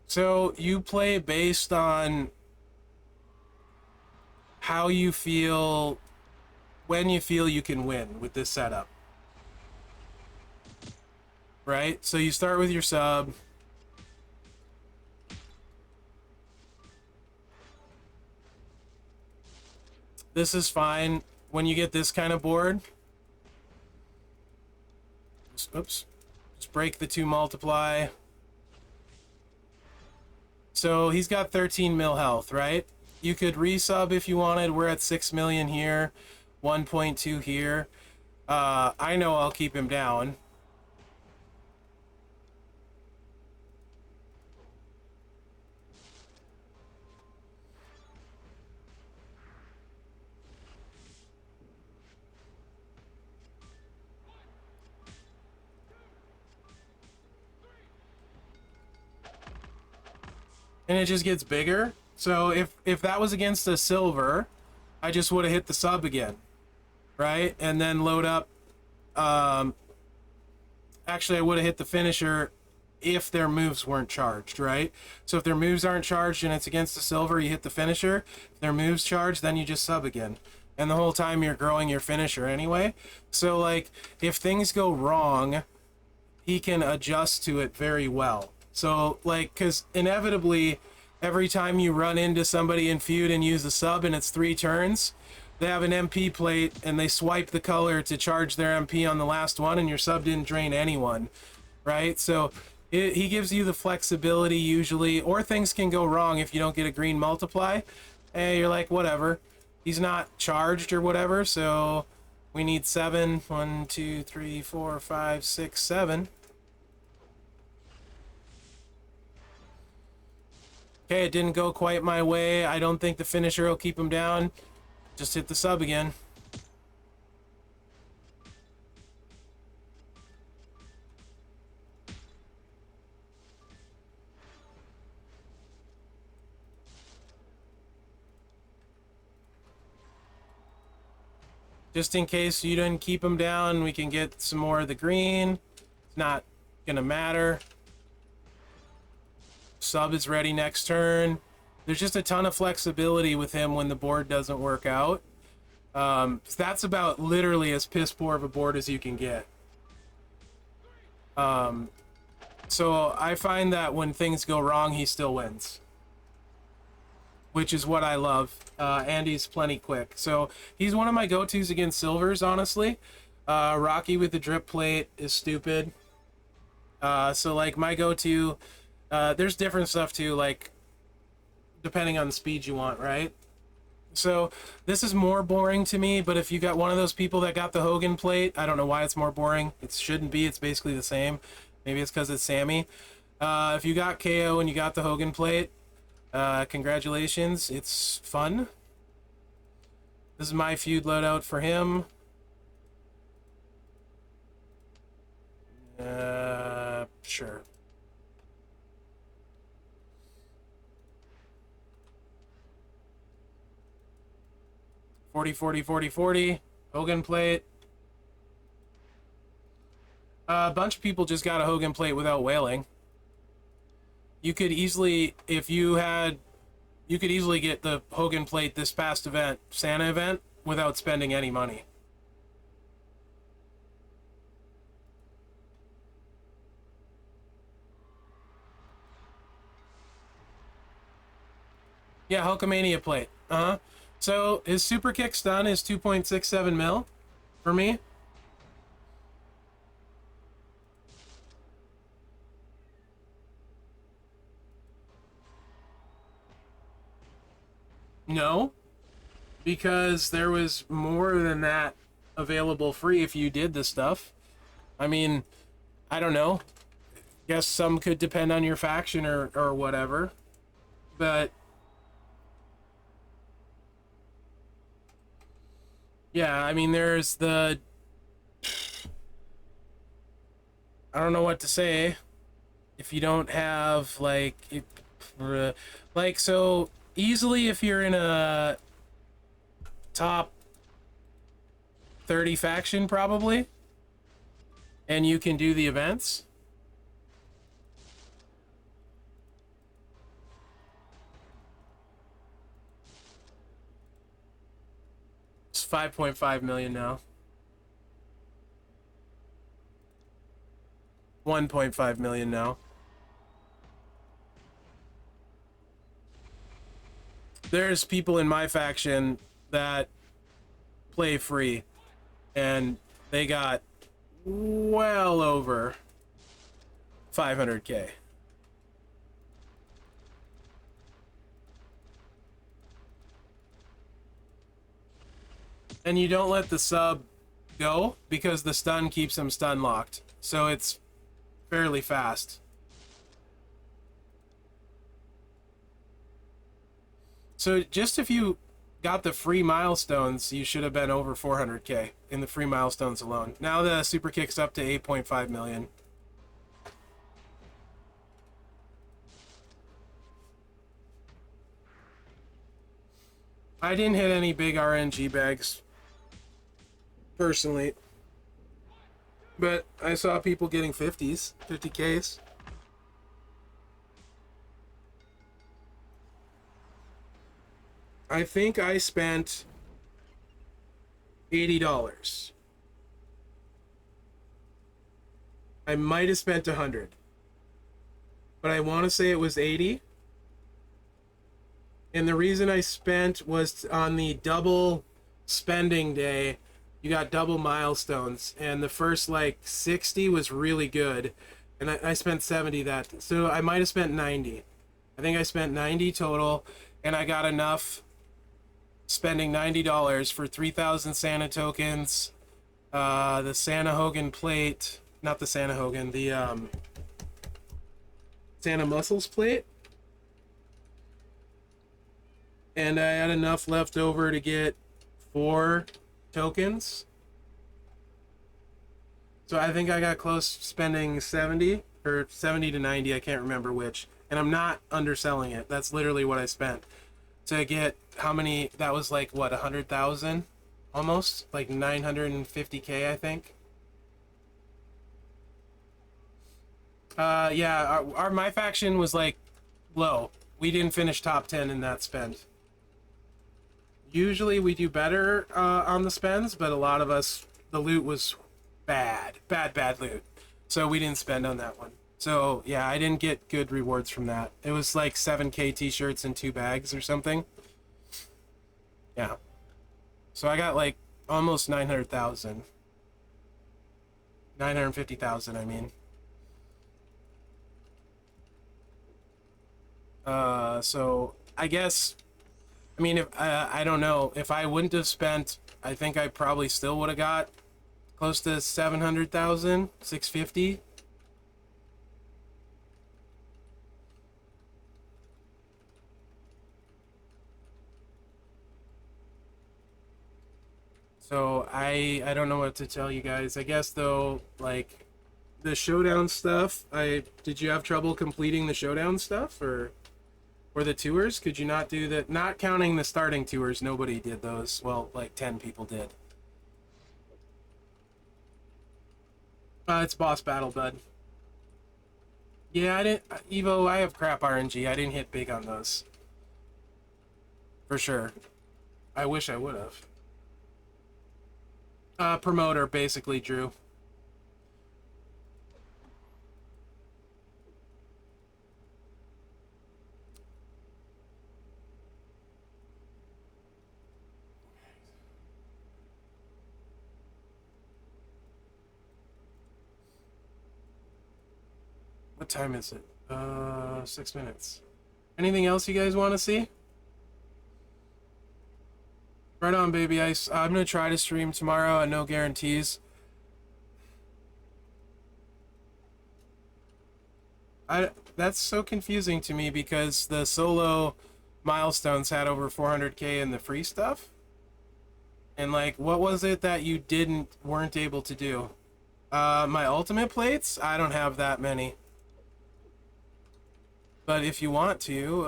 So you play based on how you feel, when you feel you can win with this setup. Right? So you start with your sub. This is fine. When you get this kind of board, oops, just break the 2 multiply. So he's got 13 mil health, right? You could resub if you wanted. We're at 6 million here, 1.2 here. I know I'll keep him down. And it just gets bigger. So if that was against a silver, I just would have hit the sub again, right? And then load up. Actually, I would have hit the finisher if their moves weren't charged, right? So if their moves aren't charged and it's against the silver, you hit the finisher. If their moves charged, then you just sub again. And the whole time you're growing your finisher anyway. So like if things go wrong, he can adjust to it very well. So like, because inevitably every time you run into somebody in feud and use a sub and it's 3 turns, they have an MP plate and they swipe the color to charge their MP on the last one, and your sub didn't drain anyone, right? So he gives you the flexibility usually, or things can go wrong if you don't get a green multiply. Hey, you're like, whatever. He's not charged or whatever, so we need 7. 1, 2, 3, 4, 5, 6, 7. Okay, it didn't go quite my way. I don't think the finisher will keep him down. Just hit the sub again. Just in case you didn't keep him down, we can get some more of the green. It's not gonna matter. Sub is ready next turn. There's just a ton of flexibility with him when the board doesn't work out. That's about literally as piss poor of a board as you can get. So I find that when things go wrong, he still wins, which is what I love. And he's plenty quick. So he's one of my go-tos against silvers, honestly. Rocky with the drip plate is stupid. So like my go-to, there's different stuff too, like depending on the speed you want, right? So this is more boring to me, but if you got one of those people that got the Hogan plate, I don't know why it's more boring. It shouldn't be. It's basically the same. Maybe it's because it's Sammy. If you got KO and you got the Hogan plate, congratulations. It's fun. This is my feud loadout for him. Sure. Forty, 40, 40, 40. Hogan plate. A bunch of people just got a Hogan plate without whaling. You could easily, if you had, you could easily get the Hogan plate this past event, Santa event, without spending any money. Yeah, Hulkamania plate. So his super kick stun is 2.67 mil for me. No, because there was more than that available free if you did the stuff. I mean, I don't know. Guess some could depend on your faction or whatever. But yeah, I mean, there's the... I don't know what to say. If you don't have, like... like, so, easily if you're in a top 30 faction, probably, and you can do the events... It's 5.5 million now. 1.5 million now. There's people in my faction that play free, and they got well over 500k. And you don't let the sub go because the stun keeps them stun locked. So it's fairly fast. So just if you got the free milestones, you should have been over 400k in the free milestones alone. Now the super kick's up to 8.5 million. I didn't hit any big RNG bags personally, but I saw people getting 50s, 50Ks. I think I spent $80. I might have spent 100, but I want to say it was 80. And the reason I spent was on the double spending day. You got double milestones, and the first like 60 was really good, and I spent 70 that. So I might have spent 90. I think I spent 90 total, and I got enough spending $90 for 3,000 Santa tokens, the Santa Hogan plate, not the Santa Hogan, the Santa Muscles plate. And I had enough left over to get 4 tokens. So I think I got close spending 70 or 70 to 90, I can't remember which. And I'm not underselling it. That's literally what I spent to get how many. That was like what, 100,000 almost, like 950k I think. Yeah, my faction was like low. We didn't finish top 10 in that spend. Usually we do better on the spends, but a lot of us, the loot was bad loot, so we didn't spend on that one. So yeah, I didn't get good rewards from that. It was like 7k t-shirts and 2 bags or something. Yeah, so I got like almost 900,000, 950,000 I mean. So I guess, I mean, if I don't know, if I wouldn't have spent, I think I probably still would have got close to 700,000, 650. So I don't know what to tell you guys. I guess though, like the showdown stuff, did you have trouble completing the showdown stuff or the tours? Could you not do that? Not counting the starting tours, nobody did those. Well, like 10 people did. It's boss battle, bud. Yeah, I didn't. Evo, I have crap RNG. I didn't hit big on those. For sure. I wish I would have. Promoter, basically, Drew. What time is it? 6 minutes. Anything else you guys want to see? Right on, baby ice. I'm gonna try to stream tomorrow. No guarantees. That's so confusing to me because the solo milestones had over 400k in the free stuff. And like, what was it that you weren't able to do? My ultimate plates? I don't have that many. But if you want to,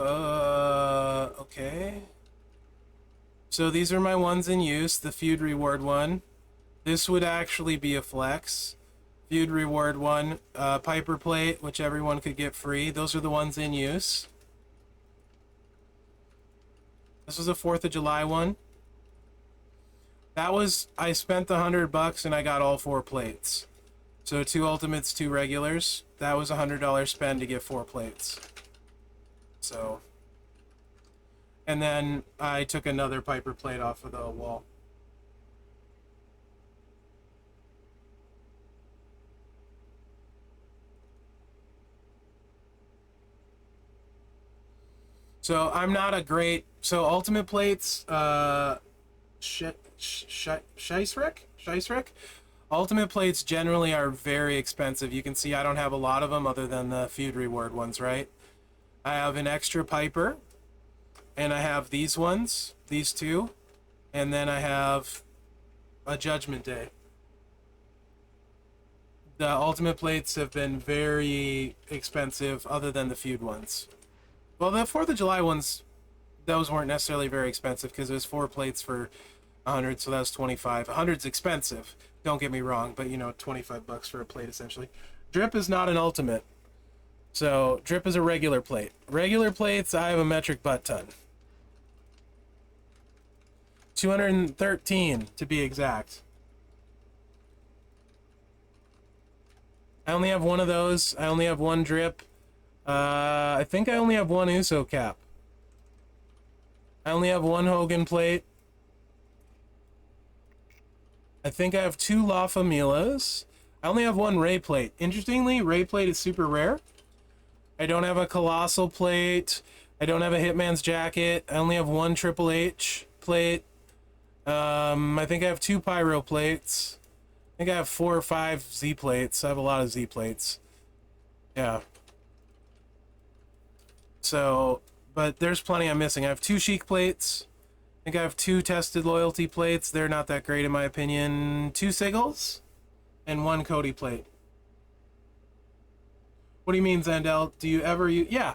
okay. So these are my ones in use, the feud reward one. This would actually be a flex. Feud reward one, Piper plate, which everyone could get free. Those are the ones in use. This was a 4th of July one. That was, I spent the $100 and I got all 4 plates. So 2 ultimates, 2 regulars. That was $100 spend to get 4 plates. So, and then I took another Piper plate off of the wall. So I'm not a great, so ultimate plates, Scheissrek? Ultimate plates generally are very expensive. You can see I don't have a lot of them other than the feud reward ones, right? I have an extra Piper, and I have these ones, these 2, and then I have a Judgment Day. The ultimate plates have been very expensive other than the feud ones. Well, the 4th of July ones, those weren't necessarily very expensive because it was 4 plates for 100, so that was 25. 100's expensive, don't get me wrong, but you know, $25 for a plate essentially. Drip is not an ultimate. So, drip is a regular plate. Regular plates, I have a metric butt ton. 213 to be exact. I only have one of those. I only have one drip. I think I only have one Uso cap. I only have one Hogan plate. I think I have two La Familias. I only have one Ray plate. Interestingly, Ray plate is super rare. I don't have a Colossal plate. I don't have a Hitman's jacket. I only have one Triple H plate. I think I have two Pyro plates. I think I have 4 or 5 Z plates. I have a lot of Z plates. Yeah. So, but there's plenty I'm missing. I have 2 Chic plates. I think I have 2 Tested Loyalty plates. They're not that great in my opinion. 2 Siggles and 1 Cody plate. What do you mean, Zandel? Do you ever use... Yeah.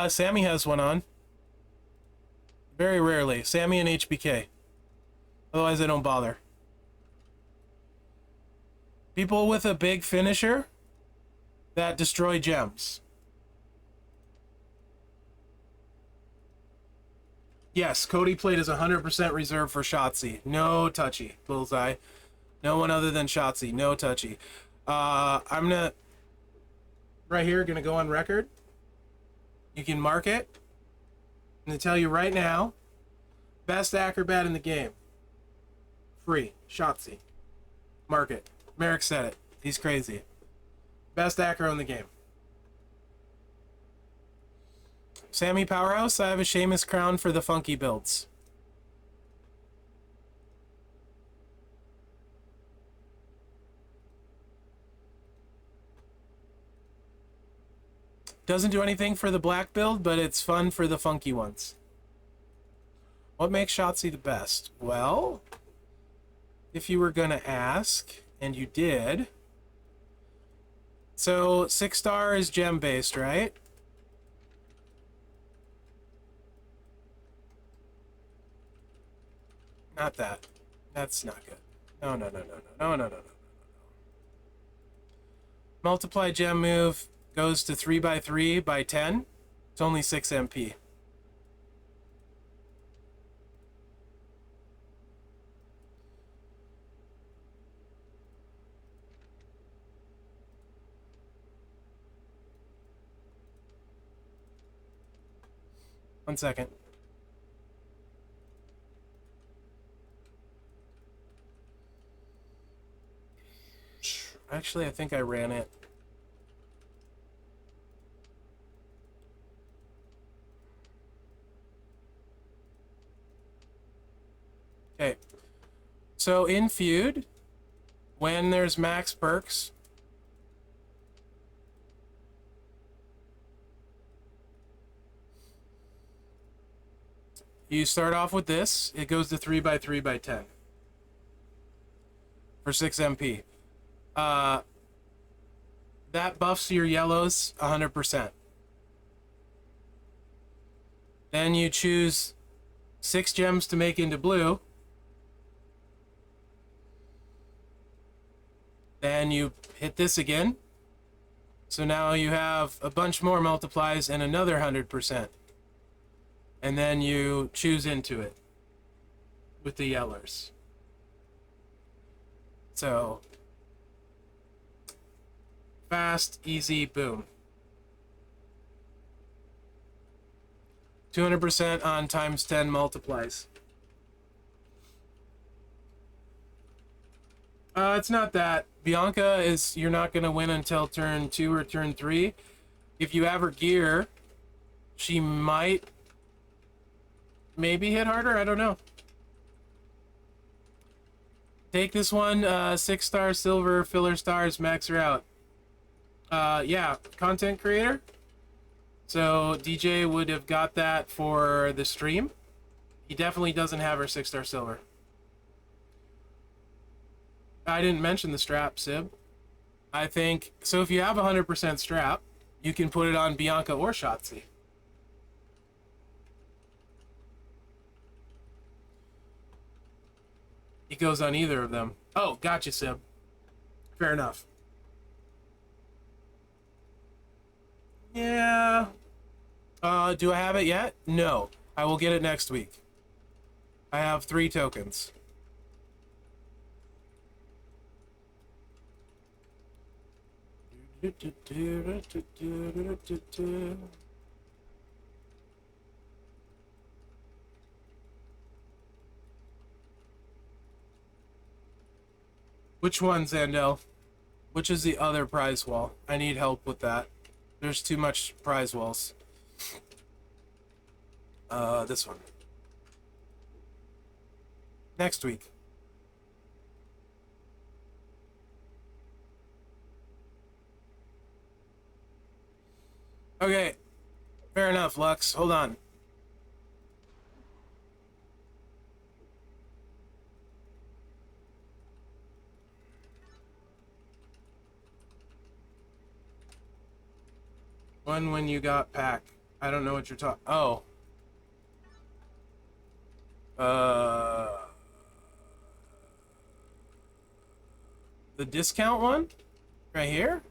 Sammy has one on. Very rarely. Sammy and HBK. Otherwise, I don't bother. People with a big finisher that destroy gems. Yes, Cody plate is 100% reserved for Shotzi. No touchy, Bullseye. No one other than Shotzi. No touchy. I'm gonna... Right here, gonna go on record. You can mark it. I'm gonna tell you right now. Best acrobat in the game. Free. Shotzi. Mark it. Merrick said it. He's crazy. Best acro in the game. Sammy Powerhouse, I have a Sheamus crown for the funky builds. Doesn't do anything for the black build, but it's fun for the funky ones. What makes Shotzi the best? Well, if you were gonna ask, and you did. So 6-star is gem based, right? Not that. That's not good. No, no, no, no, no, no, no, no, no. Multiply gem move goes to 3x3 by 10. It's only 6 MP. One second. Actually, I think I ran it. Okay. So in Feud, when there's max perks, you start off with this. It goes to 3x3 by 10 for 6 MP. That buffs your yellows 100%. Then you choose 6 gems to make into blue. Then you hit this again. So now you have a bunch more multiplies and another 100%. And then you choose into it with the yellers. So fast, easy, boom. 200% on times 10 multiplies. It's not that. Bianca is, you're not going to win until turn 2 or turn 3. If you have her gear, she might maybe hit harder. I don't know. Take this one, 6-star silver filler stars, max her out. Yeah, content creator. So DJ would have got that for the stream. He definitely doesn't have her 6-star silver. I didn't mention the strap, Sib. I think, so if you have 100% strap, you can put it on Bianca or Shotzi. It goes on either of them. Oh, gotcha, Sib. Fair enough. Yeah. Do I have it yet? No. I will get it next week. I have 3 tokens. Which one, Zandel? Which is the other prize wall? I need help with that. There's too much prize walls. This one. Next week. Okay. Fair enough, Lux. Hold on. When you got pack. I don't know what you're talking. Oh. The discount one? Right here?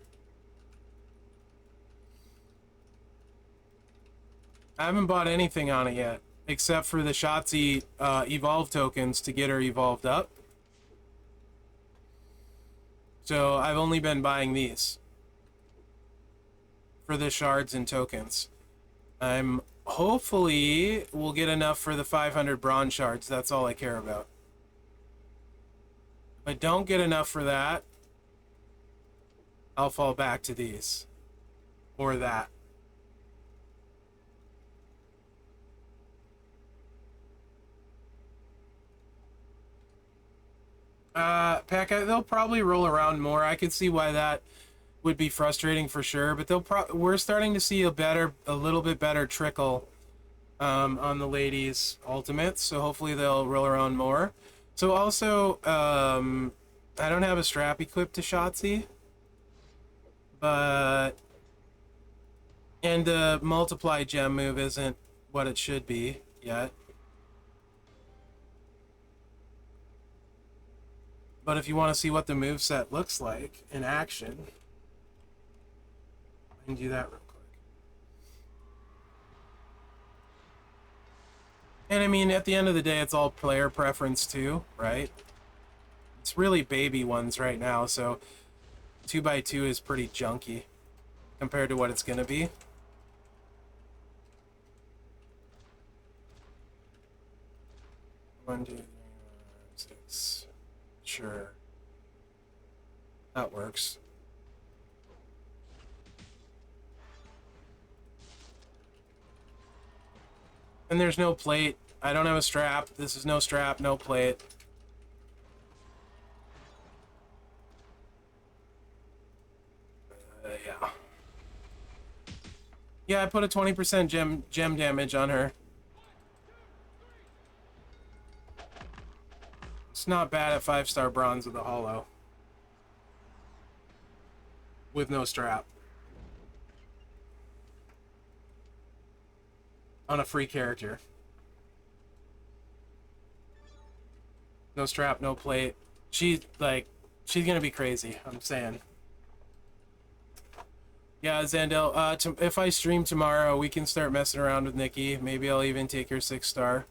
I haven't bought anything on it yet, except for the Shotzi evolve tokens to get her evolved up. So I've only been buying these for the shards and tokens. I'm hopefully will get enough for the 500 bronze shards. That's all I care about. If I don't get enough for that, I'll fall back to these or that. Pack, they'll probably roll around more. I could see why that would be frustrating for sure, but we're starting to see a little bit better trickle on the ladies' ultimates, so hopefully they'll roll around more. So also, I don't have a strap equipped to Shotzi, but and the multiply gem move isn't what it should be yet. But if you want to see what the moveset looks like in action, I can do that real quick. And I mean, at the end of the day, it's all player preference too, right? It's really baby ones right now, so 2x2 is pretty junky compared to what it's gonna be. One, two, three, four, 6. Sure. That works. And there's no plate. I don't have a strap. This is no strap, no plate. Yeah. Yeah, I put a 20% gem damage on her. It's not bad at 5-star bronze with a holo. With no strap. On a free character. No strap, no plate. She's gonna be crazy, I'm saying. Yeah, Zandel, if I stream tomorrow, we can start messing around with Nikki. Maybe I'll even take her 6-star.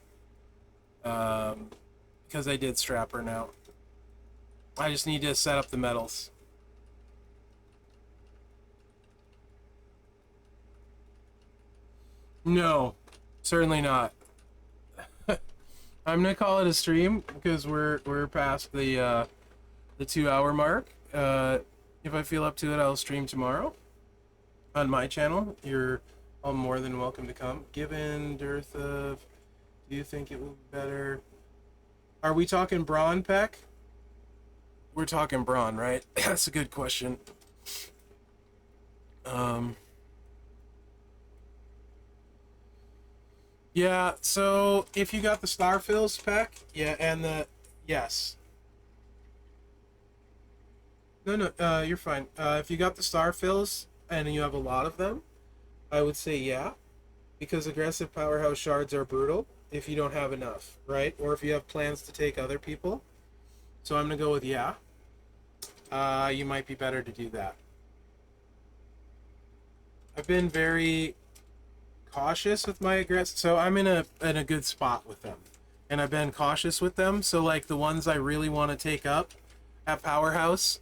Because I did strap her now. I just need to set up the medals. No, certainly not. I'm gonna call it a stream because we're past the 2-hour mark. If I feel up to it, I'll stream tomorrow on my channel. You're all more than welcome to come. Given dearth of, do you think it will be better? Are we talking brawn, Peck? We're talking brawn, right? That's a good question. Yeah, so if you got the star fills, Peck, yeah, and yes. No, you're fine. If you got the star fills and you have a lot of them, I would say yeah, because aggressive powerhouse shards are brutal if you don't have enough, right? Or if you have plans to take other people. So I'm gonna go with yeah. You might be better to do that. I've been very cautious with my aggressive, so I'm in a good spot with them. and I've been cautious with them. So like the ones I really want to take up at Powerhouse,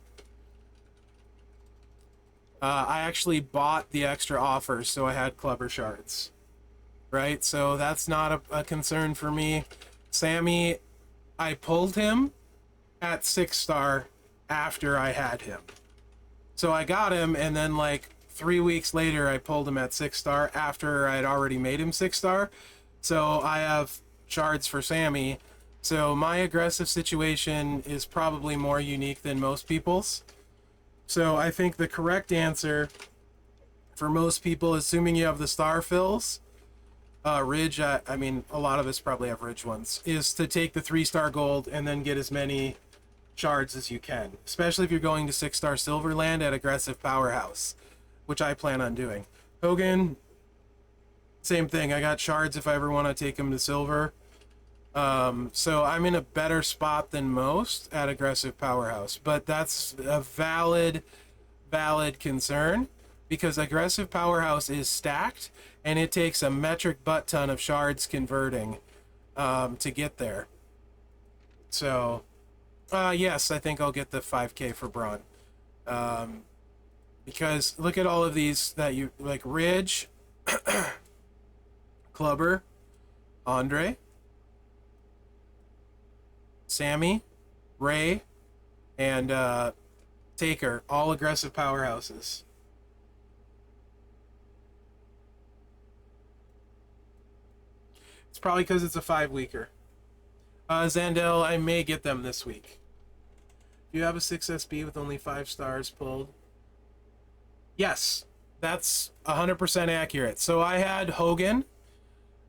I actually bought the extra offers, so I had clubber shards, right? So that's not a concern for me. Sammy, I pulled him at 6-star after I had him. So I got him, and then like 3 weeks later, I pulled him at 6-star after I had already made him 6-star. So I have shards for Sammy. So my aggressive situation is probably more unique than most people's. So I think the correct answer for most people, assuming you have the star fills, Ridge, I mean, a lot of us probably have Ridge ones, is to take the 3-star gold and then get as many shards as you can, especially if you're going to 6-star silver land at aggressive Powerhouse, which I plan on doing. Hogan, same thing. I got shards if I ever want to take him to silver. So I'm in a better spot than most at aggressive Powerhouse, but that's a valid concern because aggressive Powerhouse is stacked and it takes a metric butt ton of shards converting to get there. So yes, I think I'll get the 5K for Braun. Because look at all of these that you like: Ridge, Clubber, Andre, Sammy, Ray, and Taker, all aggressive powerhouses. It's probably because it's a 5-weeker. Zandel, I may get them this week. Do you have a 6SB with only 5 stars pulled? Yes, that's 100% accurate. So I had Hogan,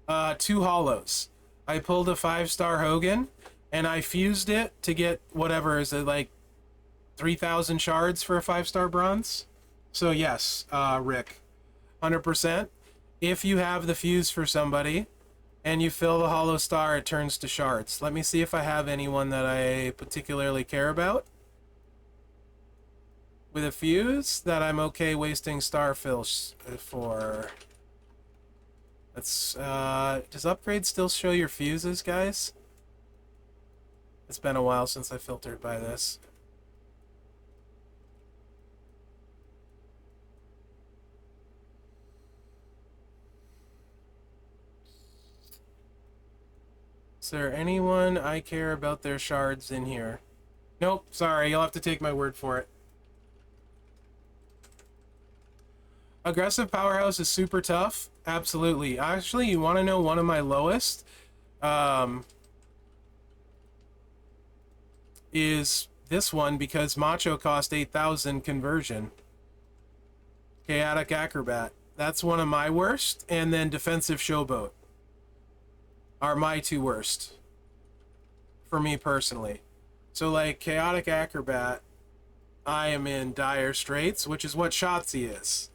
2 hollows. I pulled a 5-star Hogan, and I fused it to get whatever, is it like 3,000 shards for a 5-star bronze? So yes, Rick, 100%. If you have the fuse for somebody and you fill the hollow star, it turns to shards. Let me see if I have anyone that I particularly care about with a fuse that I'm okay wasting star fills for. Let's, does upgrade still show your fuses, guys? It's been a while since I filtered by this. Is there anyone I care about their shards in here? Nope, sorry, you'll have to take my word for it. Aggressive Powerhouse is super tough. Absolutely. Actually, you want to know one of my lowest? Is this one, because Macho cost 8,000 conversion. Chaotic Acrobat. That's one of my worst. And then Defensive Showboat are my 2 worst for me personally. So like Chaotic Acrobat, I am in dire straits, which is what Shotzi is.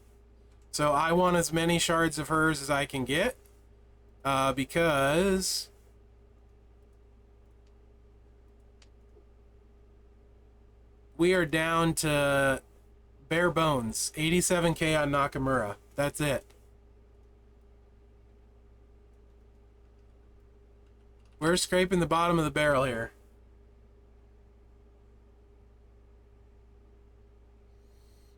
So I want as many shards of hers as I can get, because we are down to bare bones 87k on Nakamura. That's it. We're scraping the bottom of the barrel here.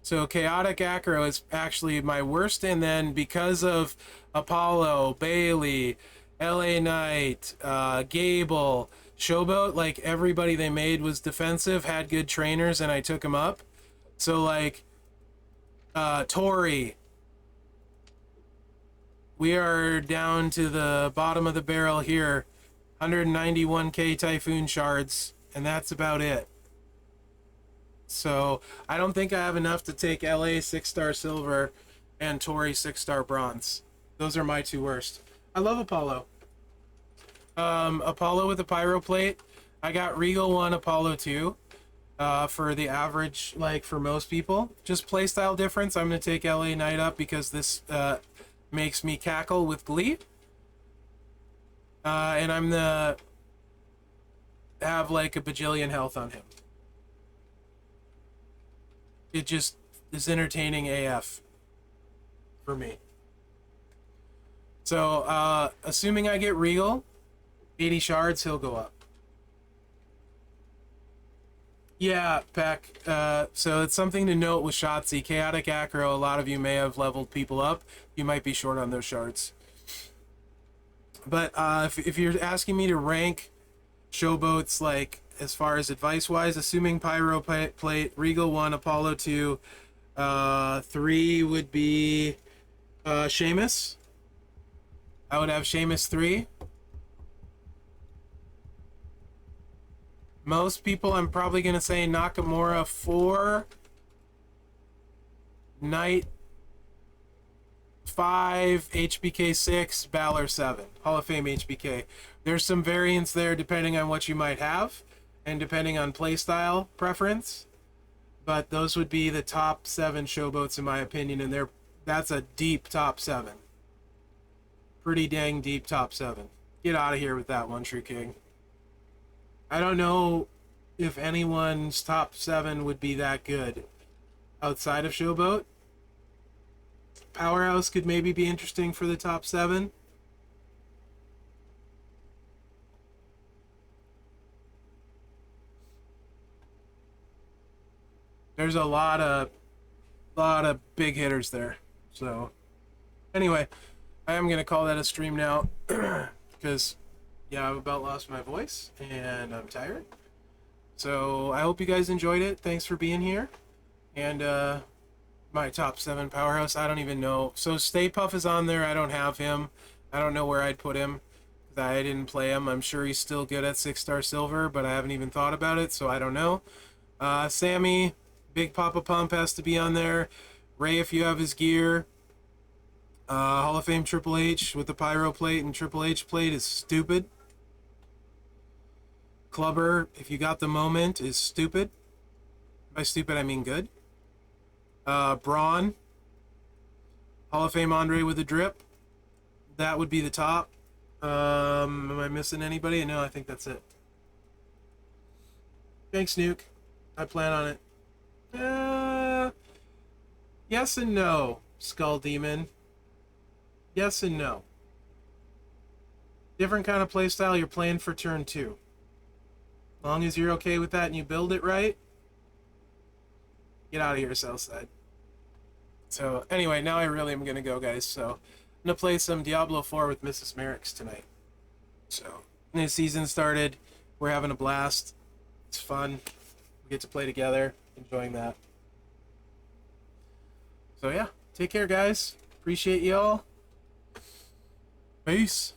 So Chaotic Acro is actually my worst, and then because of Apollo, Bailey, LA Knight, Gable, Showboat, like everybody they made was defensive, had good trainers, and I took them up. So like Tori, we are down to the bottom of the barrel here. 191k Typhoon shards, and that's about it. So I don't think I have enough to take LA 6-star silver and Tori 6-star bronze. Those are my 2 worst. I love Apollo. Apollo with the pyro plate. I got Regal 1, Apollo 2. For the average, like for most people, just playstyle difference. I'm gonna take LA Knight up because this makes me cackle with glee. And I'm gonna have like a bajillion health on him. It just is entertaining AF for me. So, assuming I get Regal, 80 shards, he'll go up. Yeah, Peck. So it's something to note with Shotzi. Chaotic Acro, a lot of you may have leveled people up. You might be short on those shards. But if you're asking me to rank showboats, like, as far as advice-wise, assuming Pyro Plate, Regal 1, Apollo 2, 3 would be Seamus. I would have Seamus 3. Most people, I'm probably going to say Nakamura 4, Knight 5, HBK 6, Balor 7. Hall of Fame HBK. There's some variance there depending on what you might have and depending on playstyle preference. But those would be the top 7 showboats in my opinion, and that's a deep top 7. Pretty dang deep top 7. Get out of here with that one, True King. I don't know if anyone's top 7 would be that good outside of Showboat. Powerhouse could maybe be interesting for the top 7. There's a lot of big hitters there. So anyway, I am gonna call that a stream now because yeah, I've about lost my voice and I'm tired. So I hope you guys enjoyed it. Thanks for being here. And my top 7 powerhouse, I don't even know. So Stay Puff is on there. I don't have him. I don't know where I'd put him. I didn't play him. I'm sure he's still good at 6-star silver, but I haven't even thought about it, so I don't know. Sammy, Big Papa Pump has to be on there. Ray, if you have his gear. Hall of Fame Triple H with the Pyro Plate and Triple H Plate is stupid. Clubber, if you got the moment, is stupid. By stupid, I mean good. Braun. Hall of Fame Andre with the drip. That would be the top. Am I missing anybody? No, I think that's it. Thanks, Nuke. I plan on it. Yes and no, Skull Demon. Yes and no. Different kind of playstyle, you're playing for turn 2. As long as you're okay with that and you build it right, get out of here, Southside. So, anyway, now I really am going to go, guys. So, I'm going to play some Diablo 4 with Mrs. Merrick's tonight. So, new season started. We're having a blast. It's fun. We get to play together. Enjoying that. So, yeah. Take care, guys. Appreciate y'all. Peace.